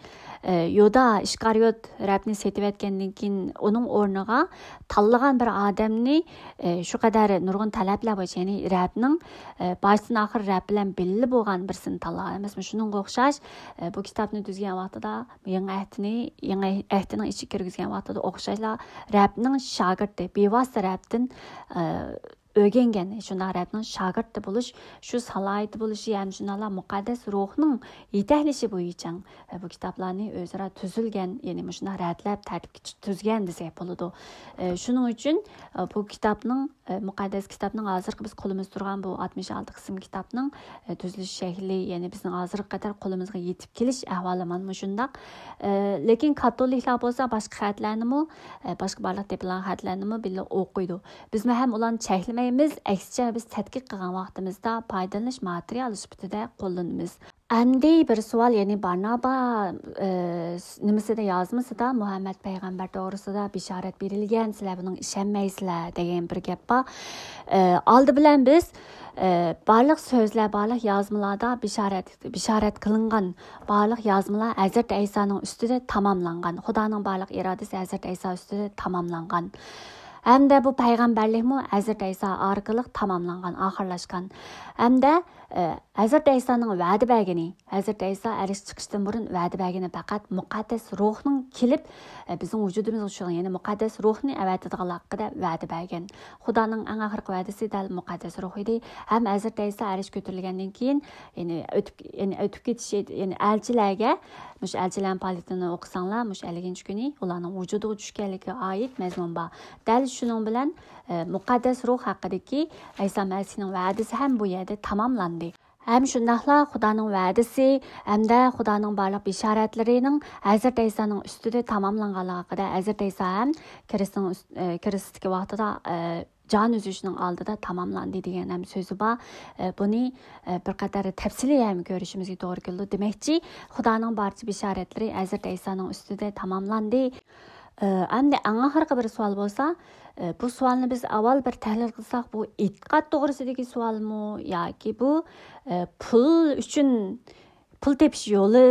Yoda Ishkariyot Rabni setayotgandan keyin uning o'rniga tanlagan bir odamni shu qadar nurg'un talablar bo'yicha, ya'ni Rabning boshdan oxir Rab bilan belli bo'lgan birsini tanlagan emasmi? Shuningga o'xshash bu kitobni tuzgan vaqtida yangi ahdining ichiga kirgizgan vaqtida o'xshashlar Rabning shogirdi, bevosita Rabdan öğrengen, şuna Arabның şagirdi buluş, şu salaydı buluşu, hem şunala muqaddas ruhның yeteklişi bo'yicha bu kitaplarni o'zaro tuzilgan, ya'ni shuna ratlab tartibga tuzgan desak bo'ladi. Shuning uchun bu kitapning muqaddas kitapning hozirgi biz qo'limizda turgan bu 66 qism kitapning tuzilish shakli, ya'ni bizning hozirga qadar qo'limizga yetib kelish ahvoli mana shundaq. Lekin katoliklar bo'lsa boshqa xatlarni boshqa barliq deplan xatlarni birga o'qiydi. Biz ham ularni cheklamaymiz, aksicha biz tadqiq qilgan vaqtimizda foydalanish materiali sifatida qo'llanamiz. Endi bir savol, ya'ni Barnaba nimasida yozmasida Muhammad payg'ambar to'g'risida bishorat berilgan, sizlar buning ishonmaysizlar degan bir gap bor. Oldi bilan biz barliq so'zlar, barliq yozmalarda bishorat qilingan barliq yozmalar Hazrat Aysoning ustida tamomlangan. Xudoning barliq irodasi Hazrat Ayso ustida tamomlangan. Hamda bu payg'ambarlikmi Hazrat Ayso orqali tamomlangan, oxirlashgan. Hamda Hazrat Aysoning va'da bergani, Hazrat Ayso arish chiqishdan burun va'da bergani faqat muqaddas ruhning kelib bizning vujudimizga tushgan, ya'ni muqaddas ruhni avatadigan haqida va'da bergan. Xudoning eng oxirgi va'dasi dal muqaddas ruh edi. Ham Hazrat Ayso arish ko'tarilgandan keyin, ya'ni o'tib ketish, ya'ni elchilarga mush elchilar faoliyatini o'qisanglar, mush 50 kuni ularning vujudiga tushganligiga oid mazmun bor. Dal shuning bilan muqaddas ruh haqidagi Ayso Masihning va'dasi ham bu yerda tamomlandi. Hem şundaqla Xudoning va'dasi hamda Xudoning barliq bishoratlarining Hazrat Aysoning ustida tamomlanganligi haqida Hazrat Ayso ham Kiristiki vaqtida can üzüşünün aldıda tamamlandı degan ham so'zi bor. Buni bir qator tafsiliy ham ko'rishimizga to'g'ri keldi. Demakchi, Xudoning barcha bishoratlari Hazrat Aysoning ustida tamomlandi. Endi oxirgi bir savol bo'lsa, bu savolni biz avval bir tahlil qilsak, bu e'tiqod to'g'risidagi savolmi yoki bu pul uchun pul tepish yo'li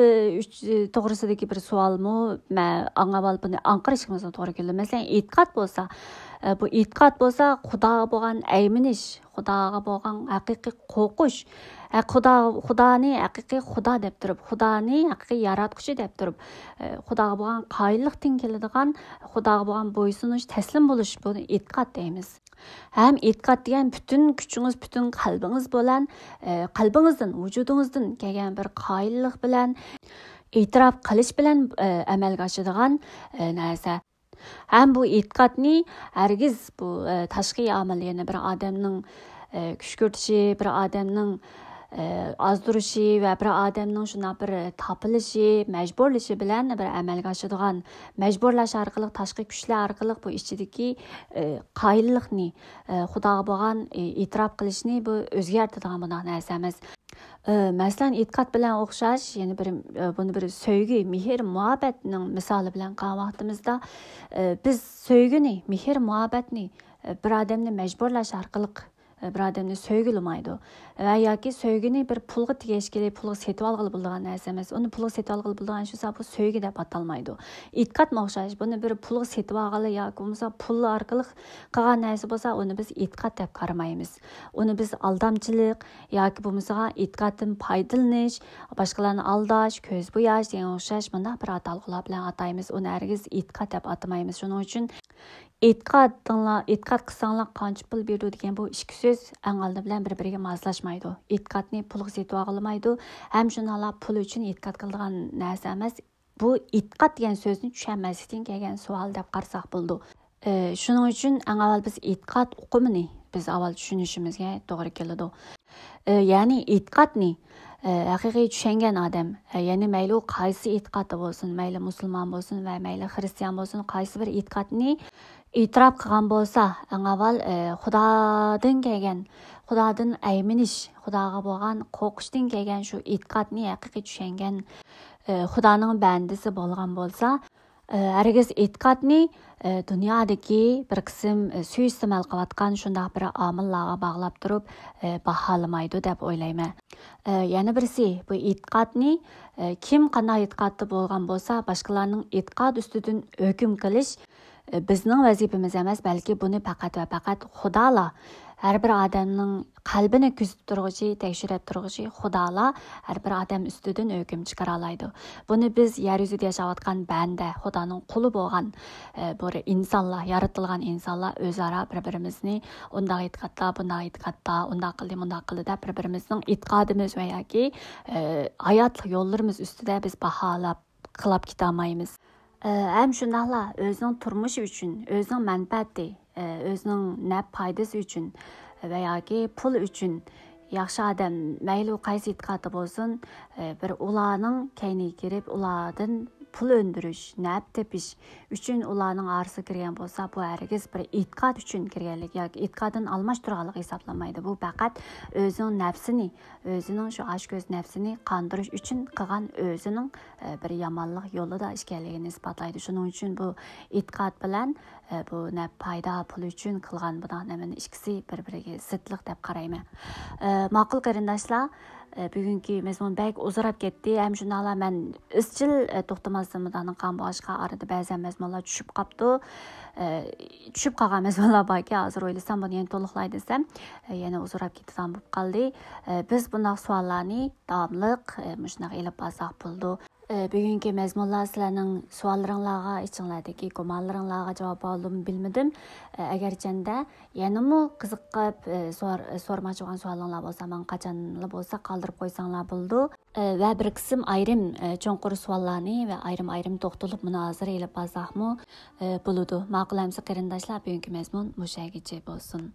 to'g'risidagi bir savolmi? Men avval buni anqirishimiz to'g'ri keldi. Masalan, e'tiqod bo'lsa, bu e'tiqod bo'lsa, Xudoga bo'lgan ayminish, Xudoga bo'lgan haqiqiy qo'rqish, Xudoni haqiqiy Xudo deb turib, Xudoni haqiqiy yaratquchi deb turib, Xudoga bo'lgan qoyillikdan keladigan, Xudoga bo'lgan bo'ysunish, taslim bo'lish, buni e'tiqod deymiz. Hem e'tiqod degan bütün kuchingiz, bütün qalbingiz bilan, qalbingizdan, vujudingizdan kelgan bir qoyillik bilan, e'tirof qilish bilan amalga oshadigan narsa. Hem bu e'tiqodni hargiz bu tashqi omil, ya'ni bir odamning kuch ko'rtishi, bir odamning azdırışı ve bir adamның şuna bir tapılışı, mecburlaşı bilen bir amalga oshadigan, mecburlash orqali, tashqi kuchlar orqali bu ichidagi qoyillikni, Xudoga bo'lgan e'tirof qilishni bu o'zgartiradigan bunday narsa emas. Masalan, e'tiqod bilan o'xshash, ya'ni buni bir sevgi, mehr, muhabbatning misoli bilan qilgan vaqtimizda biz sevgini, mehr, muhabbatni bir odamni mecburlash orqali bir adamni söygülümaydı. Ve ya ki söygünü bir pulga tegeşkili, pulga setip algılı bulduğun narsa emas. Onu pulga setip algılı bulduğun şuysa bu söygü dep atalmaydı. İtiqad moxşaş, bunu bir pulga setip algılı ya ki pul arqılıq qılgan narsa bolsa, onu biz itiqad dep qaramaymiz. Onu biz aldamçılık ya ki bulmasa itiqaddan paydalanish, başqalarını aldash, köz boyash degan o'xshash bunda bir atalgılar bilan ataymiz. Onu hergiz itiqad dep atamaymiz. Shuning uchun e'tiqod qilsanglar qancha pul berdi degan bu ikki so'z eng oldi bilan bir-biriga moslaşmaydi. E'tiqodni pulga setib olmaydi. Ham shunala pul uchun e'tiqod qilgan narsa emas. Bu e'tiqod degan so'zni tushunmaslikdan kelgan savol deb qarasak bo'ldi. Shuning uchun eng avval biz e'tiqod uqumini biz avval tushunishimizga to'g'ri keladi. Ya'ni e'tiqodni haqiqiy tushungan odam, ya'ni mayli u qaysi e'tiqodi bo'lsin, mayli musulmon bo'lsin va mayli xristian bo'lsin, qaysi bir e'tiqodni e'tirof qilgan bo'lsa, eng avval Xudodan kelgan, Xudodan ayminish, Xudoga bo'lgan qo'rqishdan kelgan shu e'tiqodni haqiqiy tushungan Xudoning bandasi bo'lgan bo'lsa, hargiz e'tiqodni dunyodagi bir qism suiiste'mol qilayotgan shunday bir omillarga bog'lab turib baholamaydi deb o'ylayman. Yana birisi, bu e'tiqodni kim qanday e'tiqodda bo'lgan bo'lsa, boshqalarning e'tiqod ustidan hukm qilish bizning vazifamiz emas, balki buni faqat va faqat Xudolar Her bir adamның qalbini күзіп тұрғыжы, тәкшіреп тұрғыжы Xudala her bir adam üstüdün hüküm çıkaralaydı. Bunu biz yeryüzüde yaşavatkan bende, Xudanın kulu bolğan böyle insanlar, yaratılgan insanlar özara bir-birimizni ondaq itiqatda, bundaq itiqatda, ondaq qildi, bundaq qildi da bir-birimizning itiqadımız və ya ki hayat yollarımız üstüde biz bahalab, qılab kitamayımız. Hem şundaqla özünün turmuşu üçün, özünün mənfəti, özünün nə faydası üçün və ya ki pul üçün yaxşı adam məyli qaysı itiqadı bolsun, bir ularning kayniga kirib, ulardan pul öndürüş, nəb tepiş üçün ularning arası kirgan bolsa, bu hərgiz bir itiqad üçün kirganlik yoki itiqadın almashtirganlik hisoblanmaydi. Bu faqat özünün nəfsini, özünün şu aşköz nəfsini qandırış üçün qilgan özünün bir yamanlıq yolu da işkanligini isbatlaydı. Şunun üçün bu itiqad bilan bu nəb payda pul üçün qilgan budan hemen ikisi bir-biriga zidlik deb qarayman. Ma'qul qarindoshlar, bugungi mezmun bək uzarab ketdi. Hem shunala men izchil to'xtamasdan bularning qan boshqa arada ba'zan mezmunlar tushib qapti. Tushib qolgan mezmunlar borki, hozir o'ylasam buni yana to'liqlay desam, yana uzarab ketgan bo'lib qoldi. Biz bunday savollarni davomliq shunday elib borsak bo'ldi. Bugungi mezmunlar sizlarning savollaringizga, ichinglardagi gumonlaringizga javob oldim bilmadim. Agarchanda yanami qiziqib so'rmoqchi bo'lgan savollaringiz bo'lsa, men qachonli bo'lsa qoldirib qo'ysanglar bo'ldi. Va bir qism ayrim cho'nqur savollarni va ayrim to'xtalib munozara elib olsakmi bo'ladi. Ma'qul hamsa qarindoshlar, bugungi mezmun mushagicha bo'lsin.